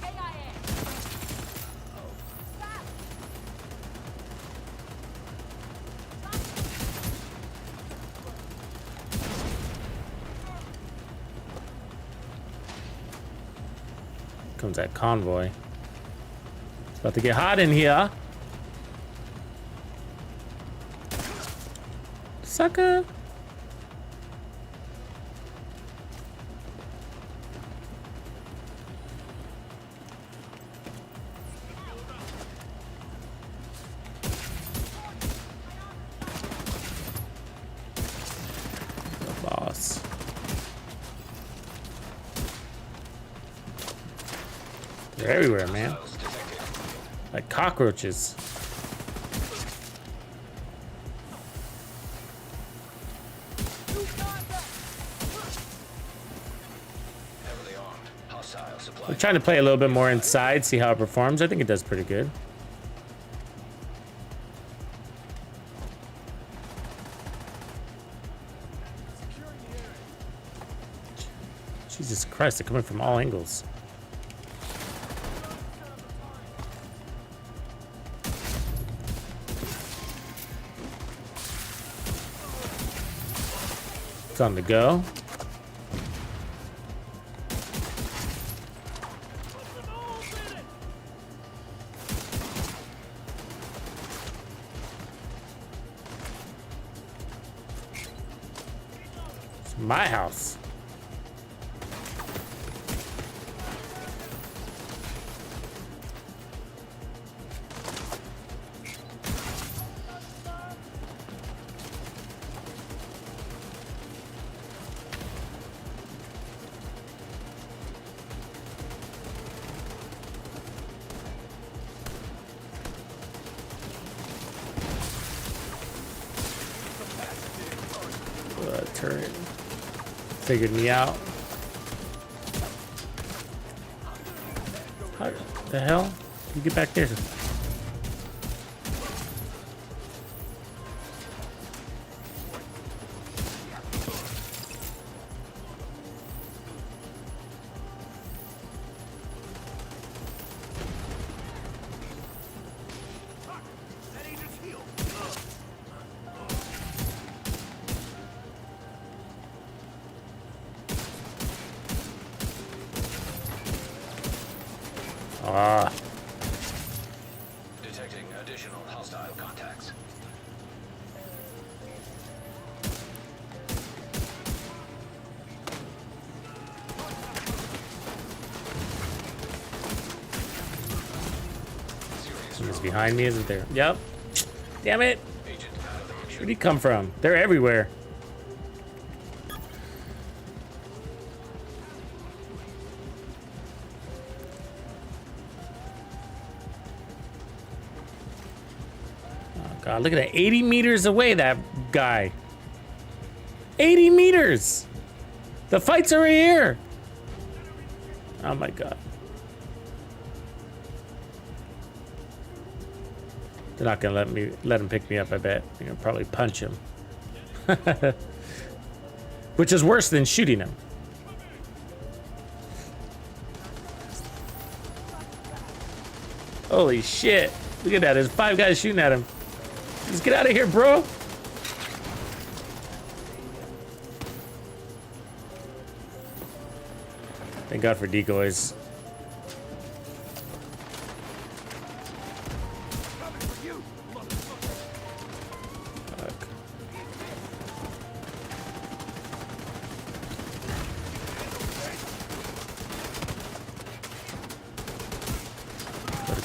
KIA. Comes that convoy. It's about to get hot in here. Sucker. Boss. They're everywhere, man. Hostiles detected. Like cockroaches. Heavily armed. Hostile supply. We're trying to play a little bit more inside, see how it performs. I think it does pretty good. Jesus Christ, they're coming from all angles. It's on the go. It's my house. Figured me out. How the hell? You get back there. Ah. Detecting additional hostile contacts. He's behind me, isn't there? Yep. Damn it. Agent out of the picture. Where'd he come from? They're everywhere. Oh God, look at that. 80 meters away, that guy. 80 meters. The fights are here. Oh my God. They're not gonna let him pick me up, I bet. They're gonna probably punch him. Which is worse than shooting him. Holy shit. Look at that, there's 5 guys shooting at him. Just get out of here, bro. Thank God for decoys.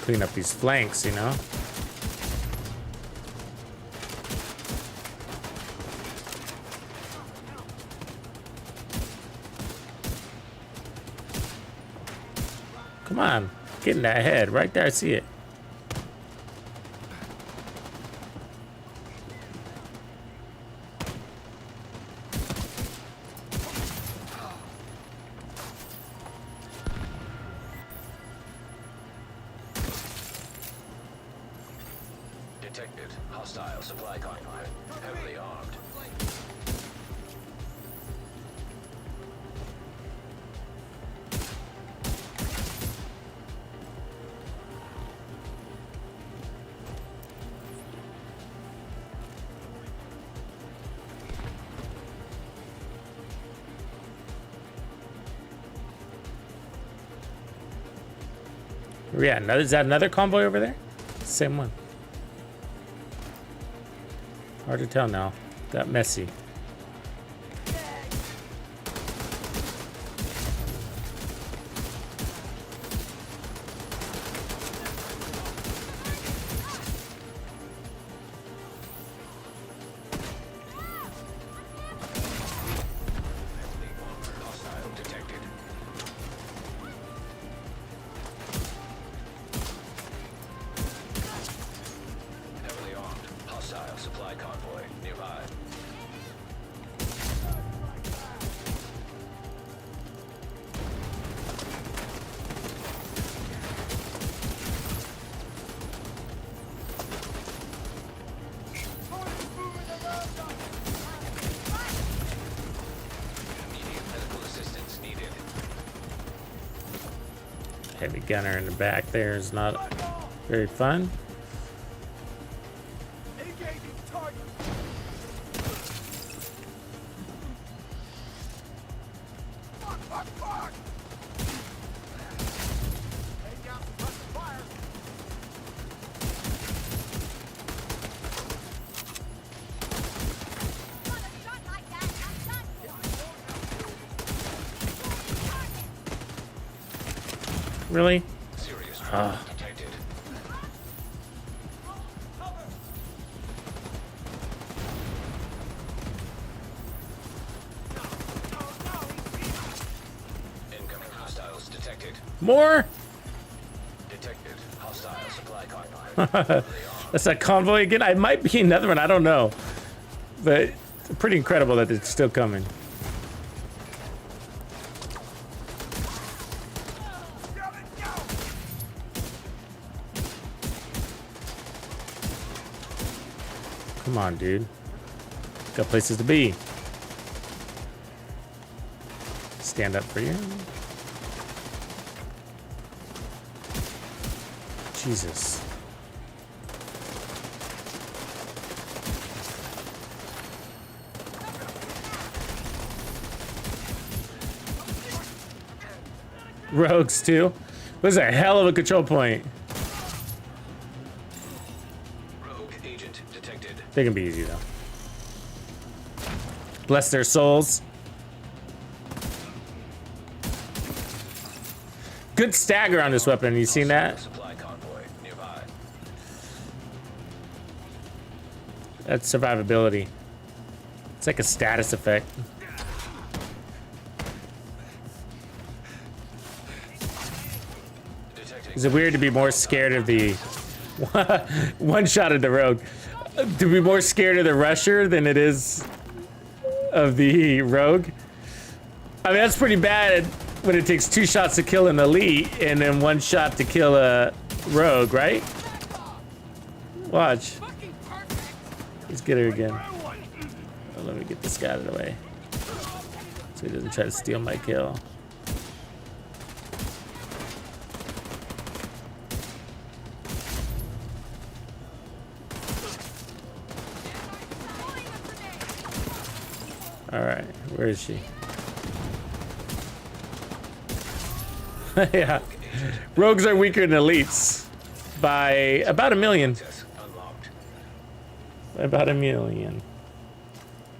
Clean up these flanks, you know? Come on, get in that head. Right there, I see it. Detected hostile supply convoy. Heavily armed. Yeah, is that another convoy over there? Same one. Hard to tell now. Got messy. Hostile detected. Heavily armed. Hostile supply convoy nearby. Immediate medical assistance needed. Heavy gunner in the back there is not very fun. Engaging target. Fuck! Lay down some rusty fire. Not a shot like that. I'm done for. Really? Serious trouble detected. Incoming hostiles detected. More? Detected hostile supply convoy. That's that convoy again? I might be another one, I don't know. But it's pretty incredible that it's still coming. Come on, dude. Got places to be. Stand up for you. Jesus. Rogues too. This is a hell of a control point. Rogue agent detected. They can be easy though. Bless their souls. Good stagger on this weapon. You seen that? Supply convoy nearby. That's survivability. It's like a status effect. Detecting. Is it weird to be more scared of the one shot at the rogue? To be more scared of the rusher than it is of the rogue? I mean, that's pretty bad when it takes 2 shots to kill an elite and then 1 shot to kill a rogue, right? Watch. Let's get her again. Oh, let me get this guy out of the way so he doesn't try to steal my kill. All right, where is she? Yeah, rogues are weaker than elites by about 1 million. Access unlocked. About 1 million.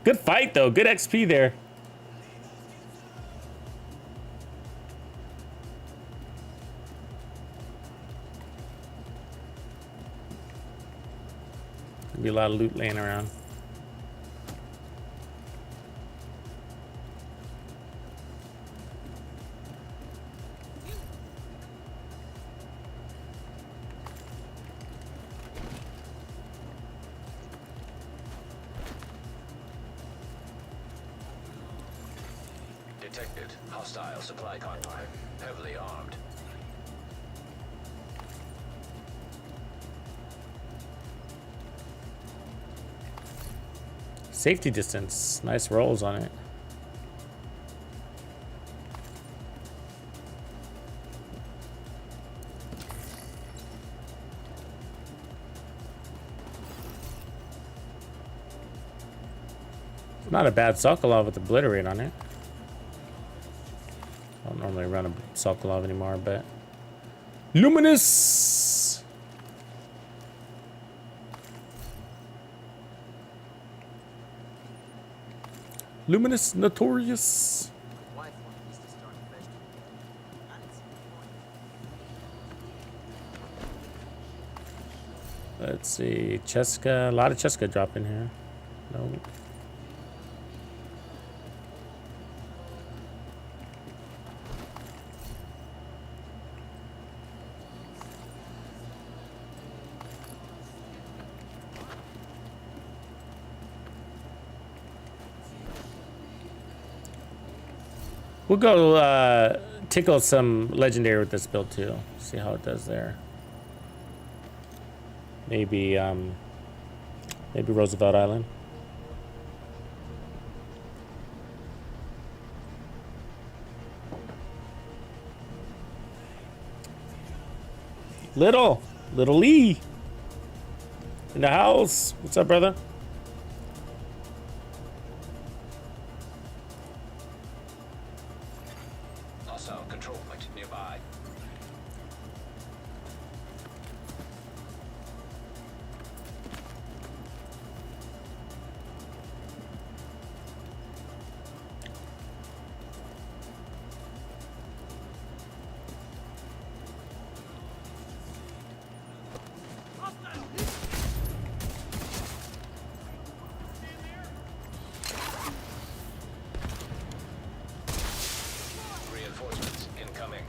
Good fight though, good XP there. There'll be a lot of loot laying around. Detected. Hostile supply convoy. Heavily armed. Safety distance, nice rolls on it. Not a bad Sokolov with Obliterate on it. I don't normally run a Sokolov anymore, but Luminous. Luminous Notorious. My wife wanted us to start a vegetable. I didn't see the point. Let's see, Cheska. A lot of Cheska drop in here. No. We'll go tickle some legendary with this build too. See how it does there. Maybe maybe Roosevelt Island. Little Lee in the house. What's up, brother? Hostile control point nearby. Reinforcements incoming.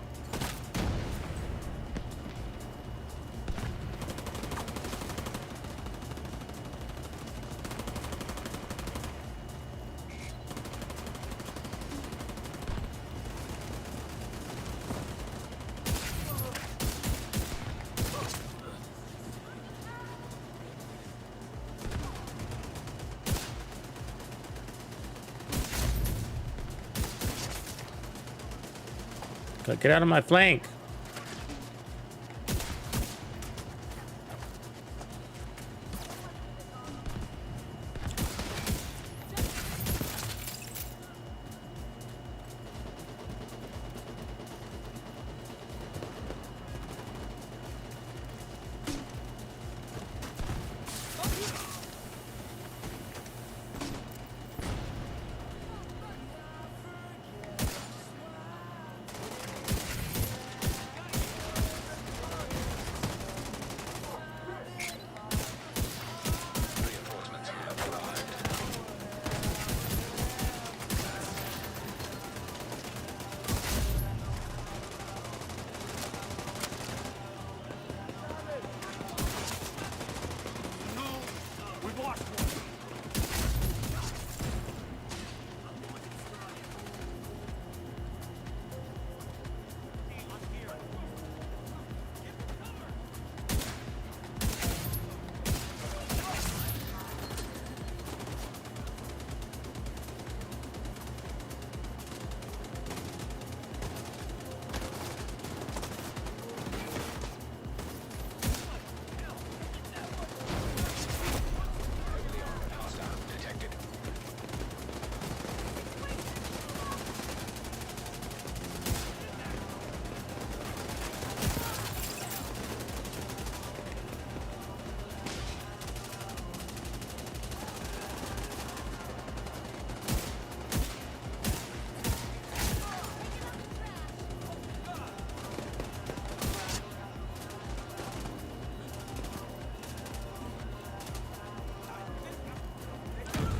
But get out of my flank. Reinforcements have arrived. We've lost one. Heavily armored hostile detected.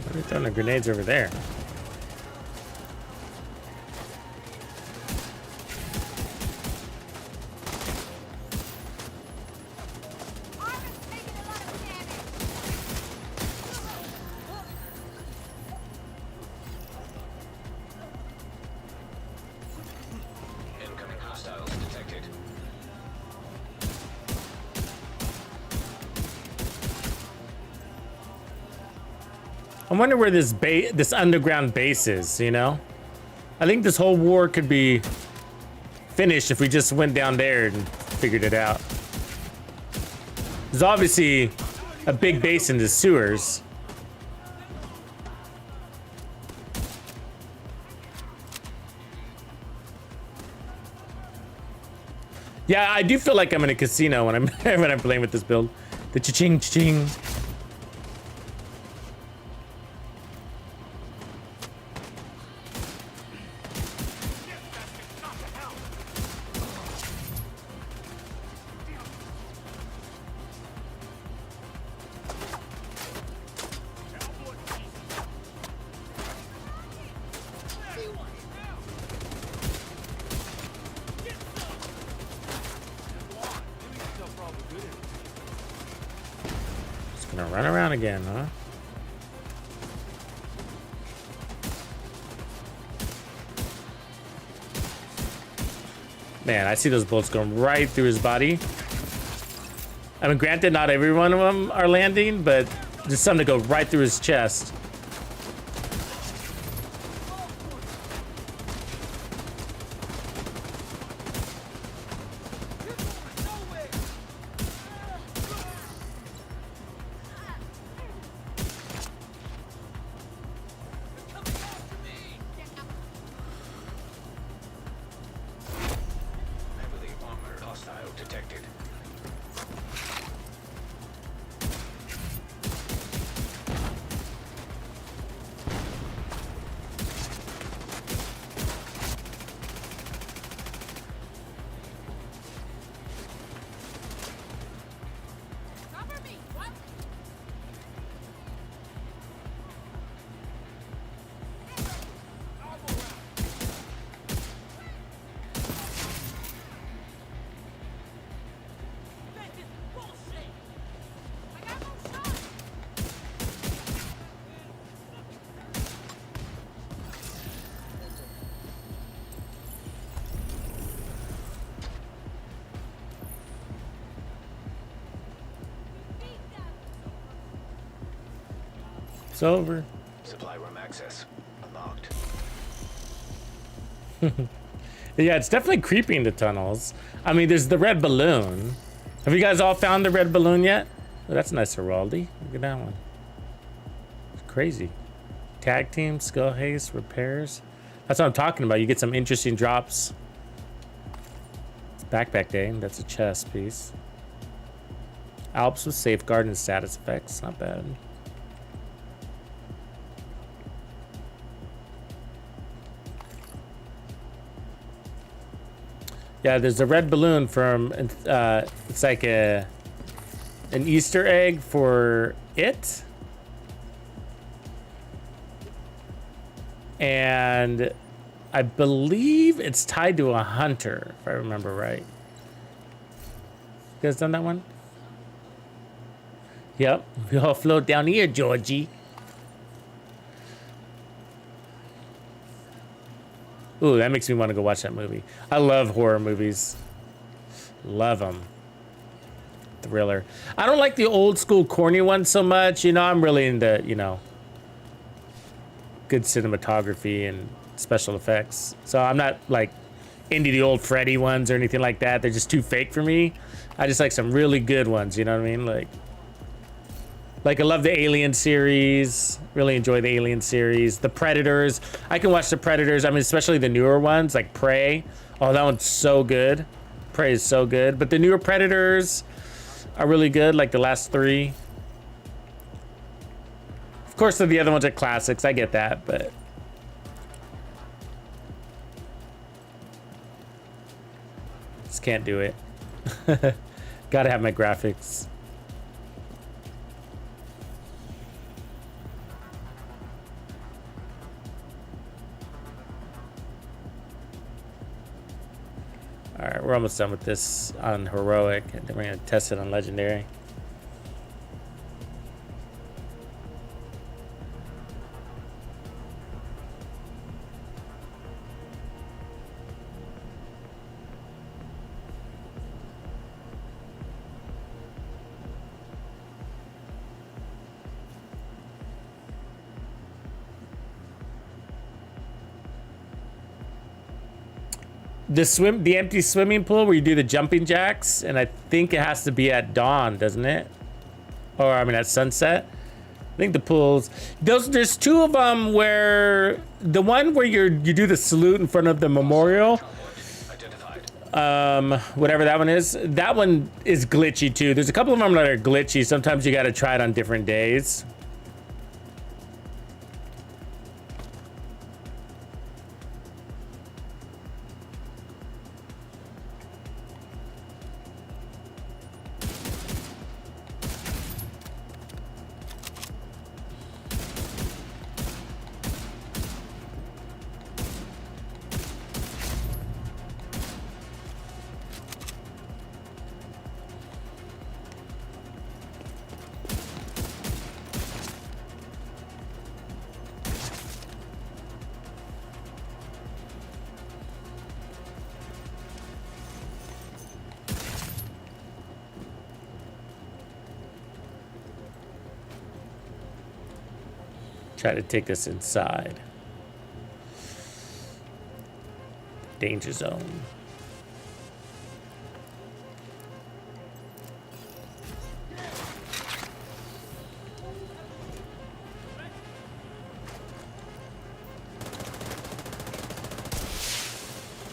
Why are you throwing the grenades over there? Armor's taking a lot of damage. Incoming hostiles detected. I wonder where this underground base is, you know? I think this whole war could be finished if we just went down there and figured it out. There's obviously a big base in the sewers. Yeah, I do feel like I'm in a casino when I'm when I'm playing with this build. The cha-ching, cha-ching. Just gonna run around again, huh? Man, I see those bullets going right through his body. I mean, granted, not every one of them are landing, but just some that go right through his chest. Heavily armored hostile detected. Cover me. What? This is bullshit. I got no shot. It's over. Supply room access unlocked. Yeah, it's definitely creeping the tunnels. I mean, there's the red balloon. Have you guys all found the red balloon yet? Oh, that's nice, Heraldi. Look at that one. It's crazy. Tag team, skill haste, repairs. That's what I'm talking about. You get some interesting drops. It's backpack day. That's a chest piece. Alps with safeguard and status effects. Not bad. Yeah, there's a red balloon from, it's like an Easter egg for it. And I believe it's tied to a hunter, if I remember right. You guys done that one? Yep, we all float down here, Georgie. Ooh, that makes me want to go watch that movie. I love horror movies. Love them. Thriller. I don't like the old school corny ones so much. You know, I'm really into, you know, good cinematography and special effects. So I'm not like into the old Freddy ones or anything like that. They're just too fake for me. I just like some really good ones, you know what I mean? Like I love the Alien series. Really enjoy the Alien series. The Predators. I can watch the Predators. I mean, especially the newer ones like Prey. Oh, that one's so good. Prey is so good. But the newer Predators are really good, like the last 3. Of course, the other ones are classics. I get that, but just can't do it. Gotta have my graphics. All right, we're almost done with this on heroic, and then we're gonna test it on legendary. The empty swimming pool where you do the jumping jacks, and I think it has to be at dawn, doesn't it? Or I mean at sunset. I think the pools. There's 2 of them where the one where you do the salute in front of the memorial. Whatever that one is. That one is glitchy too. There's a couple of them that are glitchy. Sometimes you got to try it on different days. Try to take this inside. Danger zone.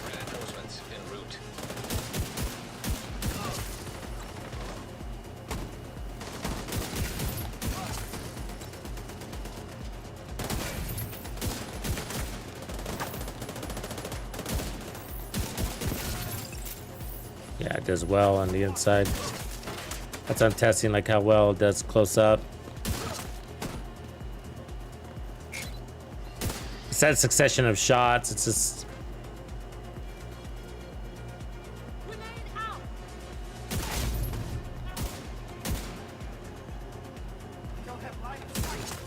Reinforcements en route. Yeah, it does well on the inside. That's on testing, like how well it does close up. It's that succession of shots. It's just. Grenade out! Don't have line of sight.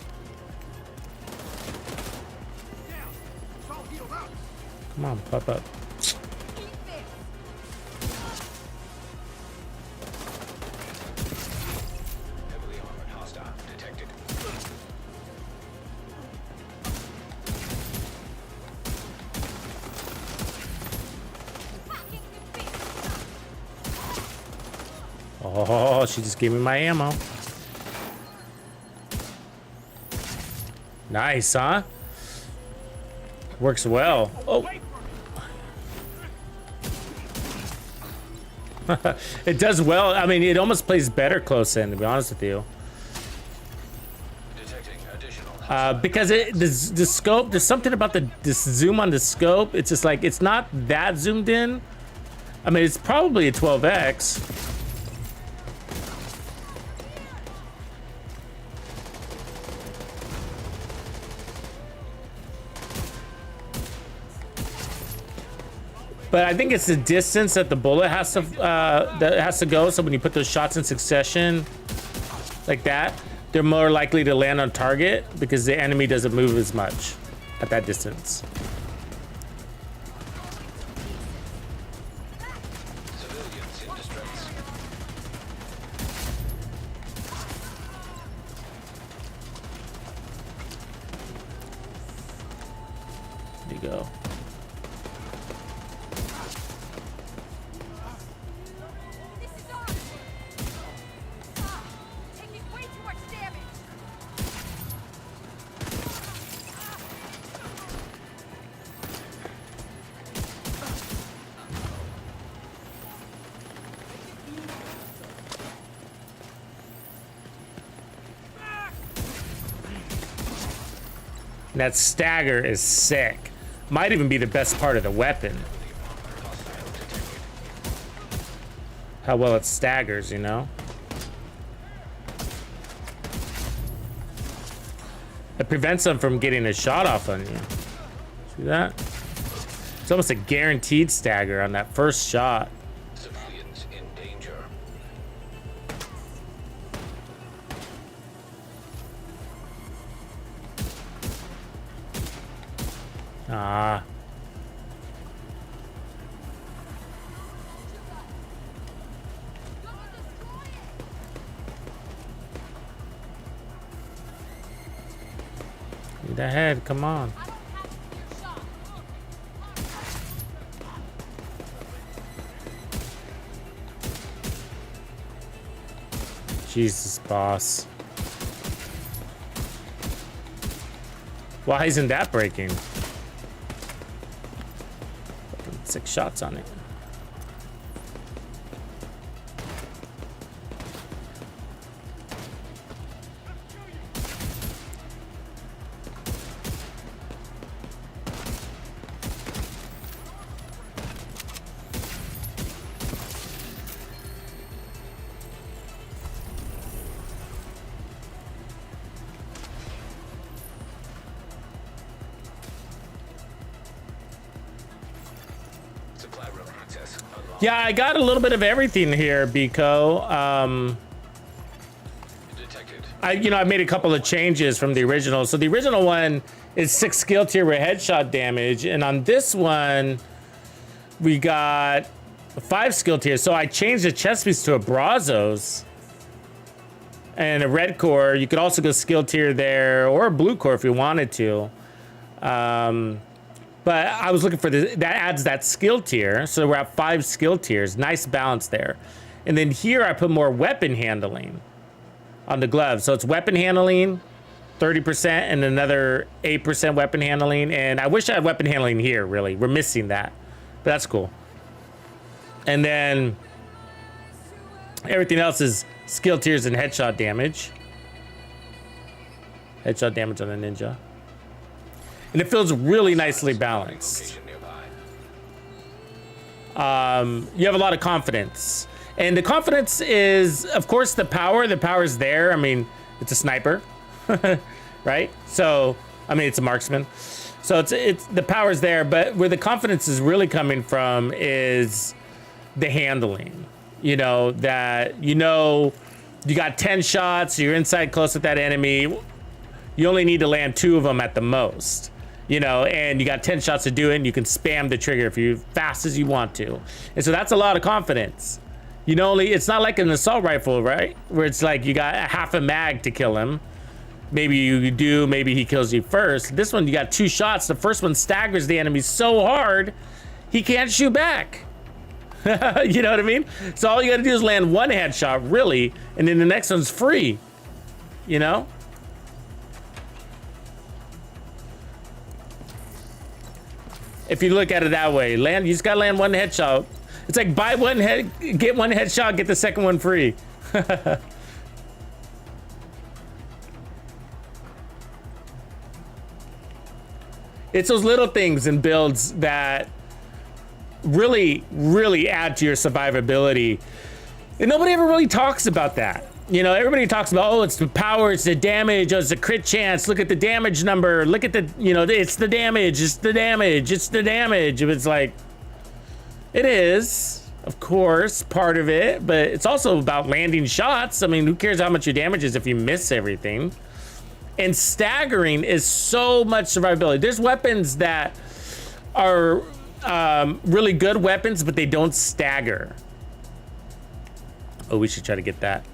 Down. It's all healed up. Come on, pop up. Eat this! Heavily armored hostile detected. Oh, she just gave me my ammo. Nice, huh? Works well. Oh. It does well. I mean, it almost plays better close in, to be honest with you. Detecting additional Because the scope, there's something about this zoom on the scope. It's just like, it's not that zoomed in. I mean, it's probably a 12x. But I think it's the distance that the bullet has to go. So when you put those shots in succession, like that, they're more likely to land on target because the enemy doesn't move as much at that distance. civilians in distress. There you go. This is ours. Taking way too much damage. That stagger is sick. Might even be the best part of the weapon. How well it staggers, you know? It prevents them from getting a shot off on you. See that? It's almost a guaranteed stagger on that first shot. Civilians in danger. Ah. Need a head, come on. I don't have to be your shot. Jesus, boss. Why isn't that breaking? Fucking 6 shots on it. Supply room access unlocked. Yeah, I got a little bit of everything here, Biko. Detected. I made a couple of changes from the original. So the original one is 6 skill tier with headshot damage, and on this one we got 5 skill tiers. So I changed the chest piece to a Brazos and a red core. You could also go skill tier there, or a blue core if you wanted to. But I was looking for that adds that skill tier. So we're at 5 skill tiers. Nice balance there. And then here I put more weapon handling on the gloves. So it's weapon handling, 30%, and another 8% weapon handling. And I wish I had weapon handling here, really. We're missing that. But that's cool. And then everything else is skill tiers and headshot damage. Headshot damage on a ninja. And it feels really nicely balanced. Location nearby. You have a lot of confidence. And the confidence is, of course, the power. The power is there. I mean, it's a sniper, right? So, I mean, it's a marksman. So it's the power's there, but where the confidence is really coming from is the handling. You know, that, you got 10 shots, you're inside close with that enemy. You only need to land 2 of them at the most. And you got 10 shots to do it, and you can spam the trigger if you fast as you want to. And so that's a lot of confidence. It's not like an assault rifle, right? Where it's like you got half a mag to kill him. Maybe you do, maybe he kills you first. This one, you got 2 shots. The first one staggers the enemy so hard, he can't shoot back. You know what I mean? So all you gotta do is land one headshot, really, and then the next one's free, you know? If you look at it that way, you just gotta land one headshot. It's like buy one get one headshot, get the second one free. It's those little things in builds that really, really add to your survivability. And nobody ever really talks about that. You know, everybody talks about, oh, it's the power, it's the damage, oh, it's the crit chance, look at the damage number, look at the, you know, it's the damage, it's the damage, it's the damage. It's like, it is, of course, part of it, but it's also about landing shots. I mean, who cares how much your damage is if you miss everything? And staggering is so much survivability. There's weapons that are really good weapons, but they don't stagger. Oh, we should try to get that.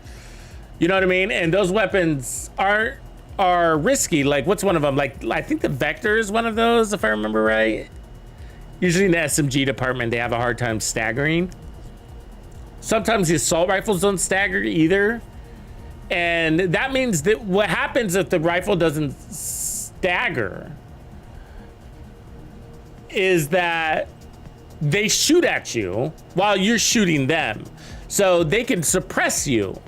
You know what I mean? And those weapons are risky. Like, what's one of them? Like, I think the Vector is one of those, if I remember right. Usually in the SMG department, they have a hard time staggering. Sometimes the assault rifles don't stagger either. And that means that what happens if the rifle doesn't stagger is that they shoot at you while you're shooting them. So they can suppress you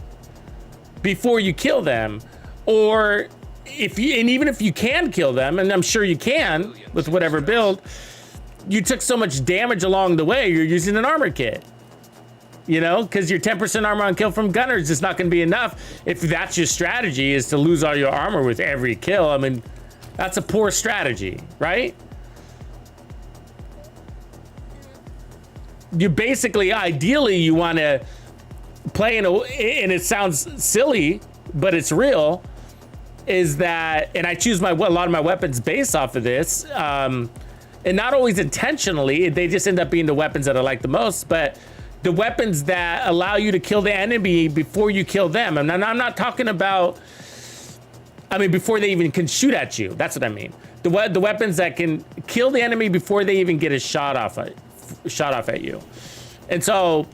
before you kill them, or if you, and even if you can kill them, and I'm sure you can with whatever build, you took so much damage along the way, you're using an armor kit. You know, because your 10% armor on kill from gunners is not going to be enough if that's your strategy, is to lose all your armor with every kill. I mean, that's a poor strategy, right? You basically, ideally, you want to play in a, and it sounds silly, but it's real, is that, and I choose a lot of my weapons based off of this, and not always intentionally, they just end up being the weapons that I like the most, but the weapons that allow you to kill the enemy before you kill them. And I'm not talking about, I mean, before they even can shoot at you. That's what I mean. The weapons that can kill the enemy before they even get a shot off at you. And so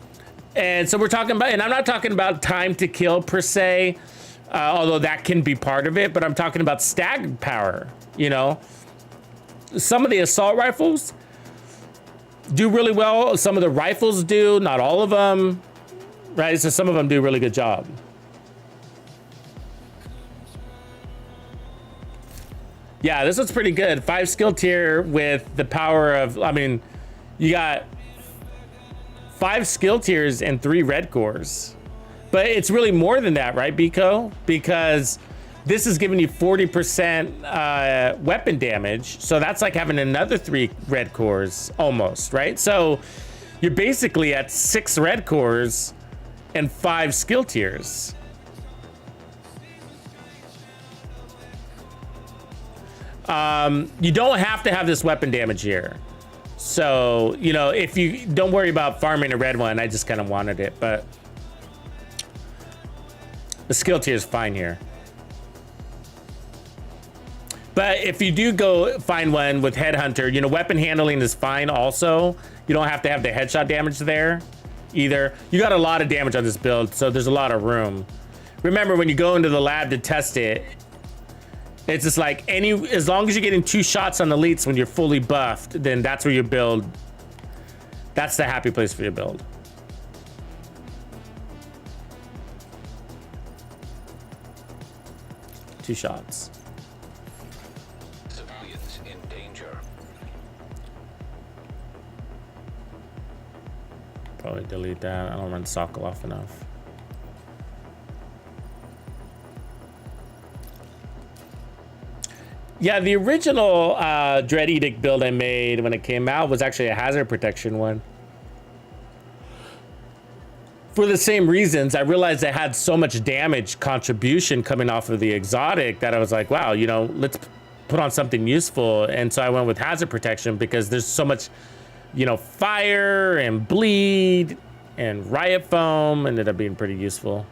we're talking about, and I'm not talking about time to kill per se, although that can be part of it, but I'm talking about stag power, you know? Some of the assault rifles do really well. Some of the rifles do, not all of them, right? So some of them do a really good job. Yeah, this one's pretty good. 5 skill tier with the power of, I mean, you got 5 skill tiers and 3 red cores. But it's really more than that, right, Biko? Because this is giving you 40% weapon damage. So that's like having another 3 red cores almost, right? So you're basically at 6 red cores and 5 skill tiers. You don't have to have this weapon damage here. So, you know, if you don't worry about farming a red one, I just kind of wanted it, but the skill tier is fine here. But if you do go find one with Headhunter, you know, weapon handling is fine also. You don't have to have the headshot damage there either. You got a lot of damage on this build, so there's a lot of room. Remember, when you go into the lab to test it, it's just like as long as you're getting 2 shots on the elites when you're fully buffed, then that's where you build. That's the happy place for your build. Two shots. Civilians in danger. Probably delete that. I don't run Sokolov enough. Yeah, the original Dread Edict build I made when it came out was actually a hazard protection one. For the same reasons, I realized I had so much damage contribution coming off of the exotic that I was like, wow, you know, let's put on something useful. And so I went with hazard protection because there's so much, you know, fire and bleed and riot foam ended up being pretty useful.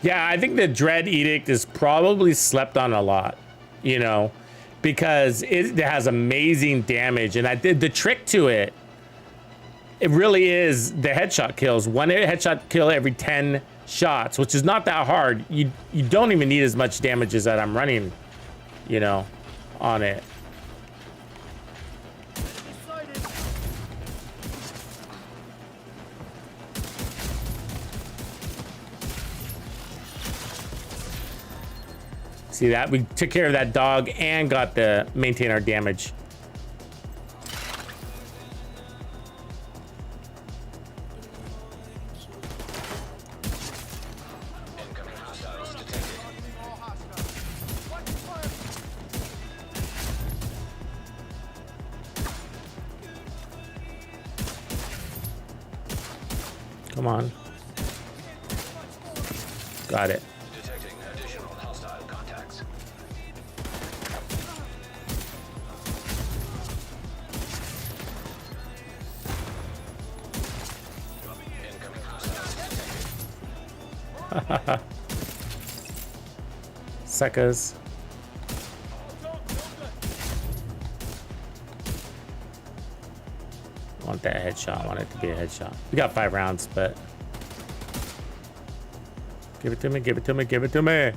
Yeah, I think the Dread Edict is probably slept on a lot, you know, because it has amazing damage. And I did the trick to it. It really is the headshot kills. One headshot kill every 10 shots, which is not that hard. You don't even need as much damage as that I'm running, you know, on it. See that? We took care of that dog and got to maintain our damage. Incoming hostiles detected. Come on. Got it. Detecting additional hostile contacts. Incoming hostiles detected. Suckers. I want that headshot. I want it to be a headshot. We got 5 rounds, but give it to me, give it to me, give it to me.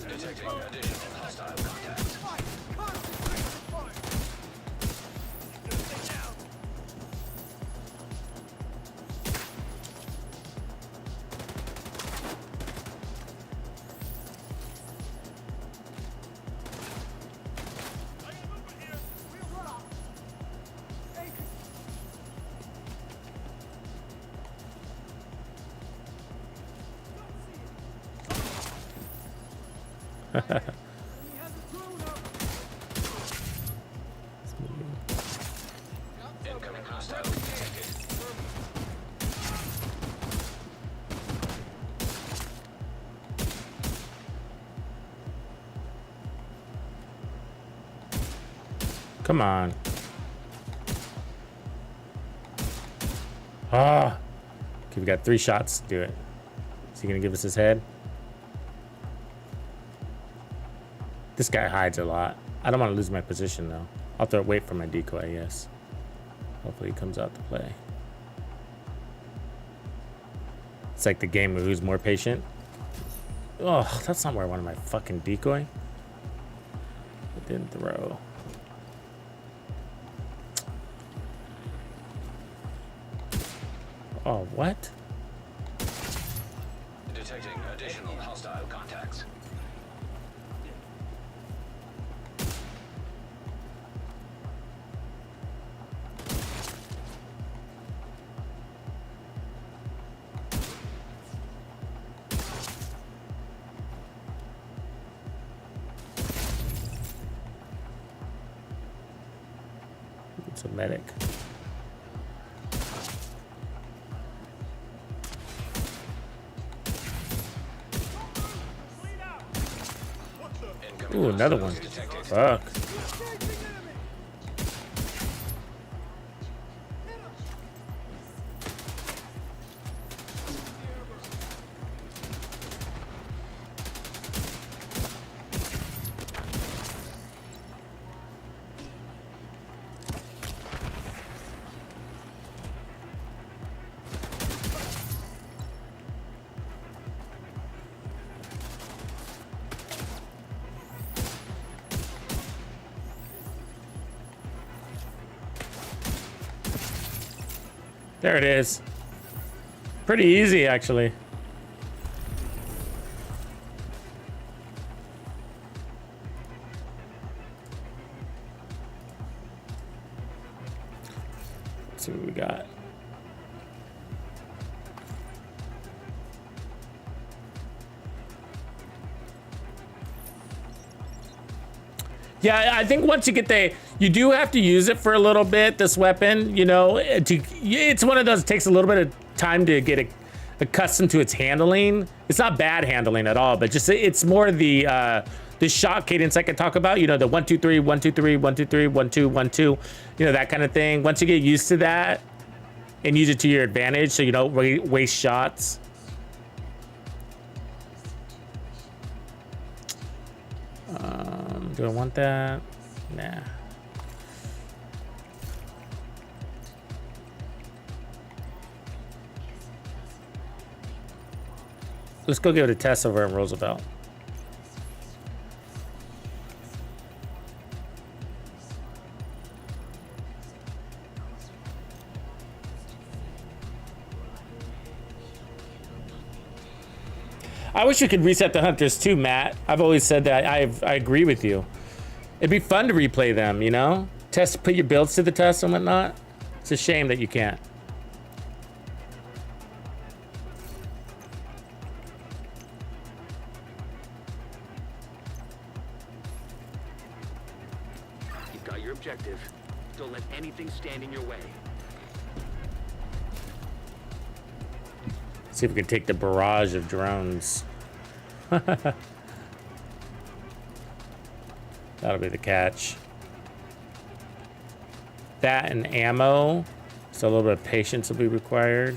Detecting additional hostile contacts. Incoming hostiles detected. Come on. Ah. Okay, we got 3 shots. Do it. Is he gonna give us his head? This guy hides a lot. I don't want to lose my position though. I'll have to wait for my decoy, I guess. Hopefully he comes out to play. It's like the game of who's more patient. Oh, that's not where I wanted my fucking decoy. It didn't throw. Oh, what? Detecting additional hostile contacts. It's a medic. Incoming Ooh, another one. hostiles detected. Fuck. There it is. Pretty easy, actually. Let's see what we got. Yeah, I think once you get you do have to use it for a little bit, this weapon, you know, it's one of those, it takes a little bit of time to get accustomed to its handling. It's not bad handling at all, but just it's more the shot cadence I can talk about. You know, the 1 2 3 1 2 3 1 2 3 1 2 1 2. You know, that kind of thing. Once you get used to that and use it to your advantage, so you don't waste shots. Do I want that? Nah. Let's go give it a test over in Roosevelt. I wish you could reset the hunters too, Matt. I've always said that. I agree with you. It'd be fun to replay them, you know? Put your builds to the test and whatnot. It's a shame that you can't. You've got your objective. Don't let anything stand in your way. See if we can take the barrage of drones. That'll be the catch. That and ammo. So a little bit of patience will be required.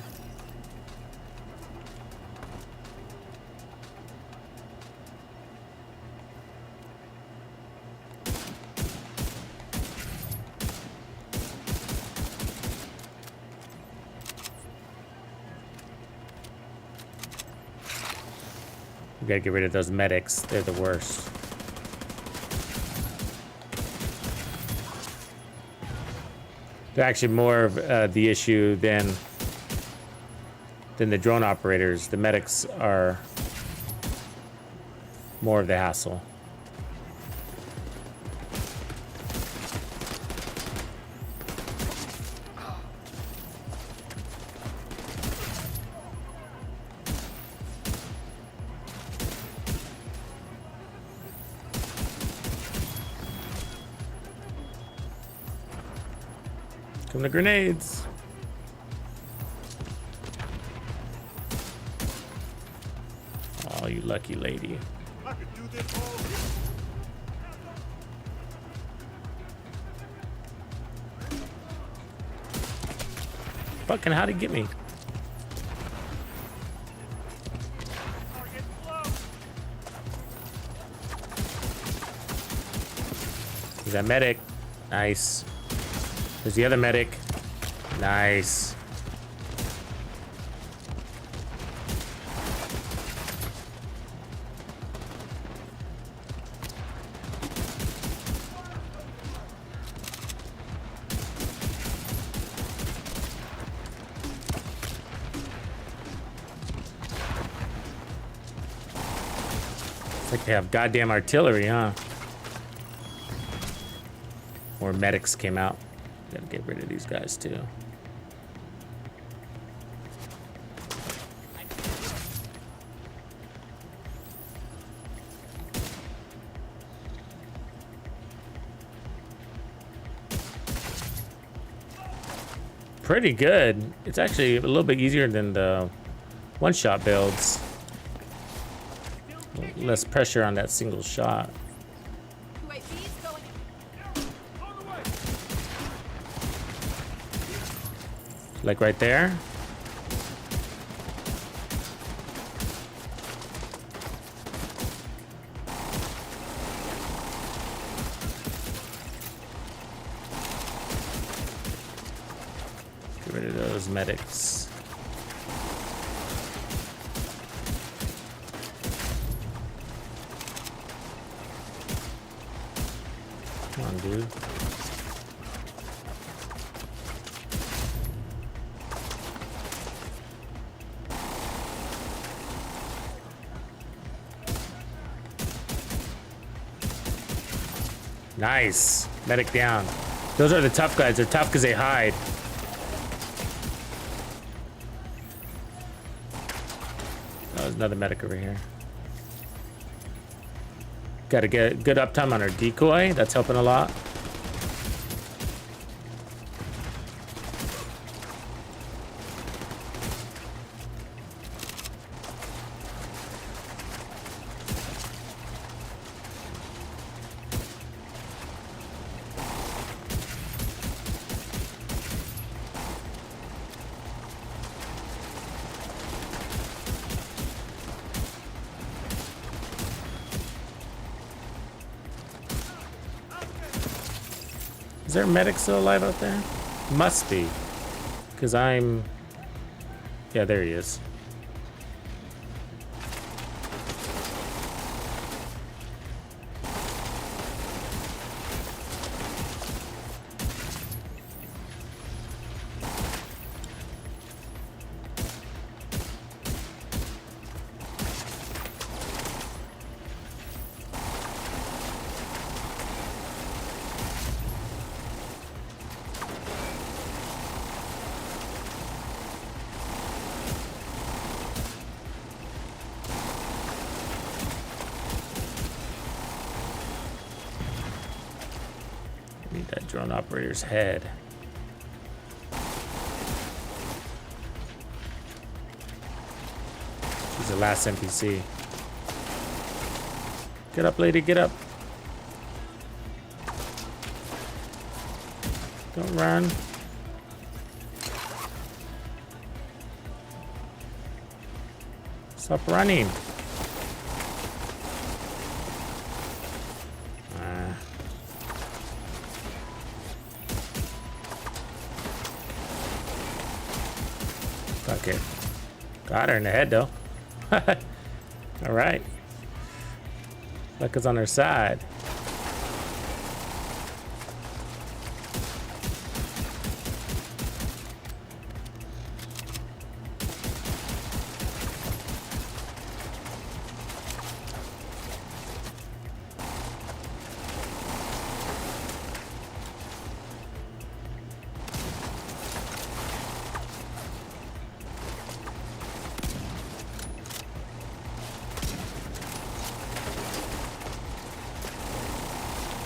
We gotta get rid of those medics. They're the worst. They're actually more of the issue than the drone operators. The medics are more of the hassle. Come to grenades. Oh, you lucky lady. I could do this all day. Fucking how'd he get me? He's that medic. Nice. There's the other medic. Nice. It's like they have goddamn artillery, huh? More medics came out. Gotta get rid of these guys too. Pretty good. It's actually a little bit easier than the one-shot builds. Less pressure on that single shot. UAV's going in. Like right there. Get rid of those medics. Come on, dude. Nice. Medic down. Those are the tough guys. They're tough because they hide. Oh, there's another medic over here. Got to get good uptime on our decoy. That's helping a lot. Is there a medic still alive out there? Must be. Because I'm... Yeah, there he is. Need that drone operator's head. She's the last NPC. Get up, lady, get up. Don't run. Stop running. Fuck it. Got her in the head though. All right. Luck is on her side.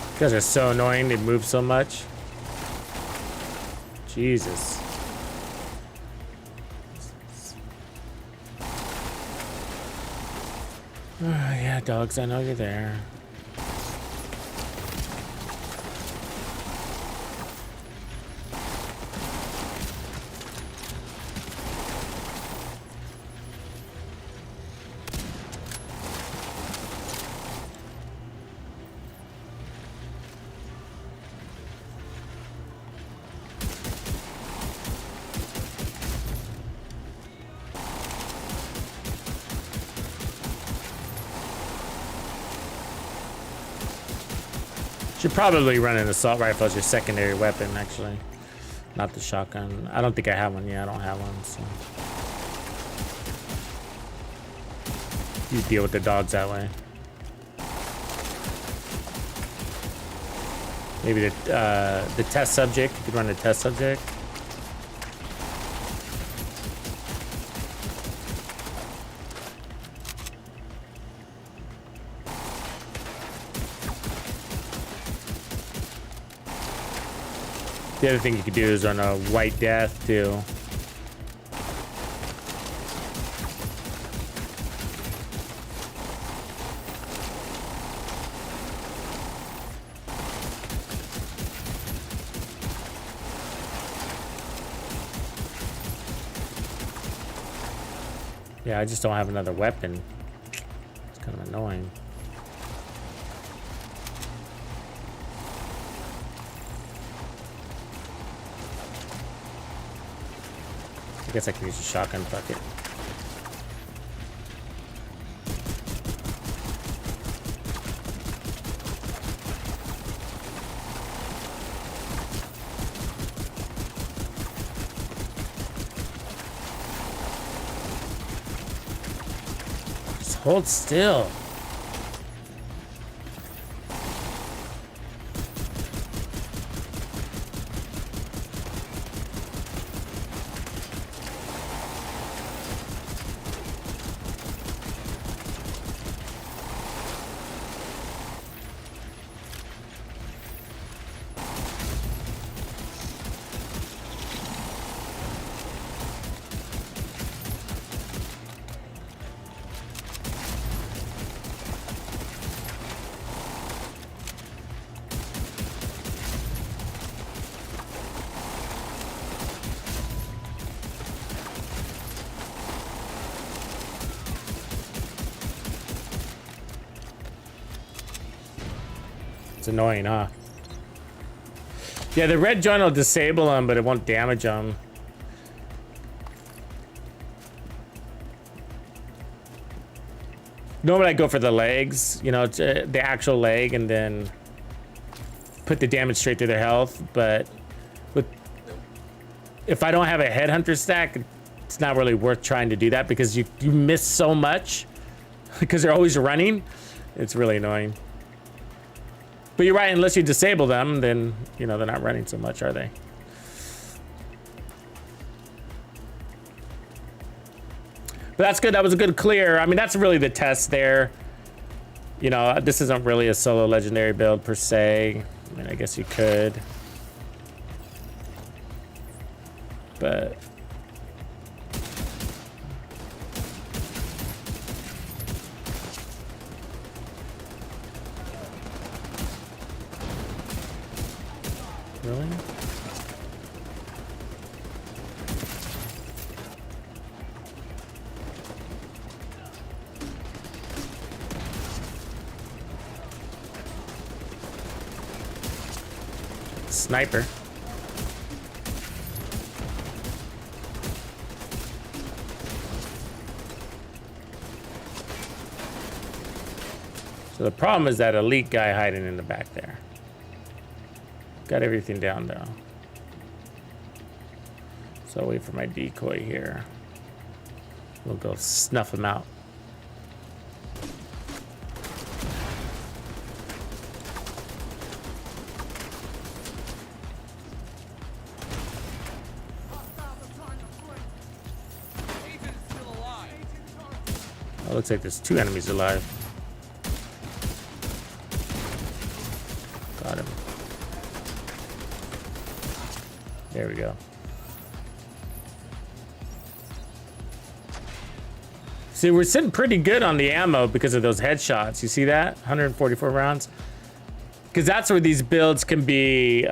You guys are so annoying, they move so much. Jesus. Oh, yeah, dogs, I know you're there. Should probably run an assault rifle as your secondary weapon, actually. Not the shotgun. I don't think I have one. Yeah, I don't have one, so. You deal with the dogs that way. Maybe the test subject. You could run the test subject. The other thing you could do is run a white death too. Yeah, I just don't have another weapon. It's kind of annoying. I guess I can use a shotgun, fuck it. Just hold still. It's annoying, huh? Yeah, the red joint will disable them, but it won't damage them. Normally I go for the legs, you know, the actual leg, and then put the damage straight through their health. But if I don't have a headhunter stack, it's not really worth trying to do that because you miss so much because they're always running. It's really annoying. But you're right, unless you disable them, then, you know, they're not running so much, are they? But that's good. That was a good clear. I mean, that's really the test there. You know, this isn't really a solo legendary build per se. I mean, I guess you could. But really? Sniper. So the problem is that elite guy hiding in the back there. Got everything down though. So I'll wait for my decoy here. We'll go snuff him out. Oh, looks like there's 2 enemies alive. Got him. There we go. See, we're sitting pretty good on the ammo because of those headshots. You see that? 144 rounds. Because that's where these builds can be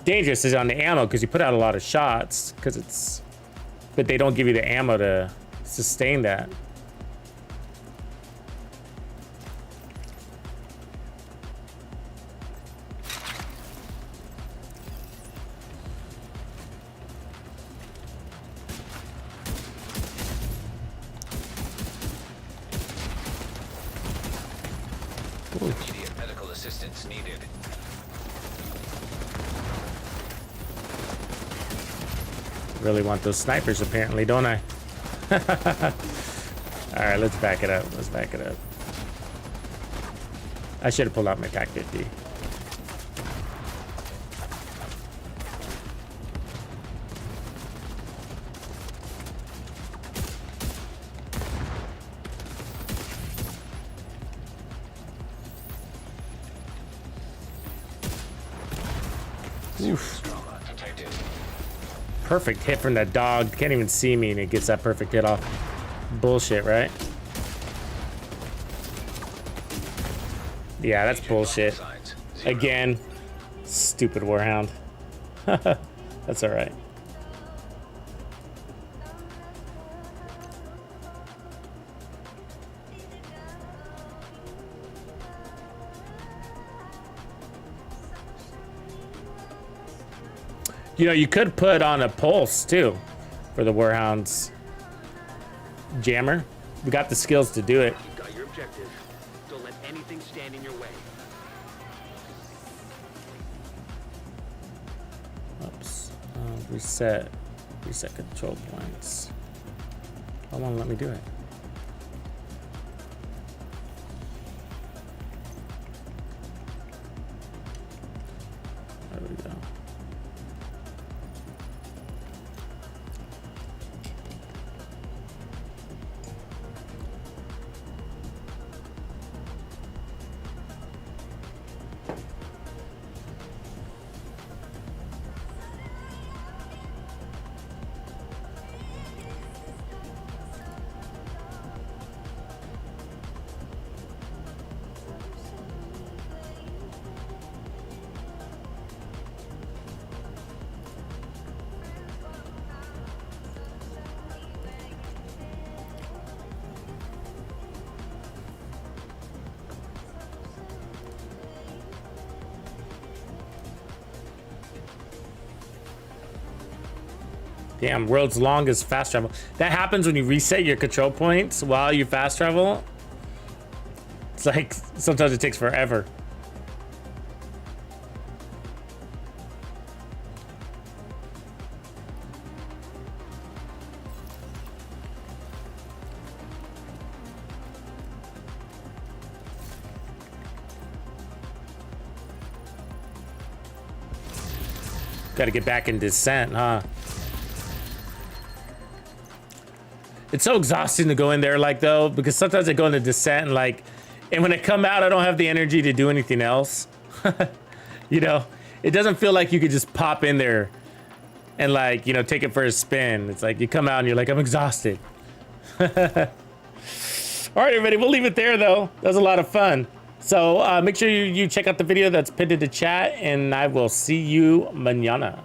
dangerous, is on the ammo, because you put out a lot of shots, but they don't give you the ammo to sustain that. Immediate medical assistance needed. Really want those snipers apparently, don't I? All right, let's back it up. Let's back it up. I should have pulled out my TAC 50. Oof. Trauma detected. Perfect hit from that dog. Can't even see me and it gets that perfect hit off. Bullshit, right? Yeah, that's bullshit. Signs. 0. Again, stupid warhound. That's all right. You know, you could put on a pulse too for the warhound's jammer. We got the skills to do it. You've got your objective. Don't let anything stand in your way. Oops. Reset control points. Come on, let me do it. There we go. Damn, world's longest fast travel. That happens when you reset your control points while you fast travel. It's like, sometimes it takes forever. Got to get back in descent, huh? It's so exhausting to go in there, like, though, because sometimes I go into descent and, like, and when I come out, I don't have the energy to do anything else. You know, it doesn't feel like you could just pop in there and, like, you know, take it for a spin. It's like you come out and you're like, I'm exhausted. All right, everybody, we'll leave it there, though. That was a lot of fun. So make sure you check out the video that's pinned in the chat, and I will see you mañana.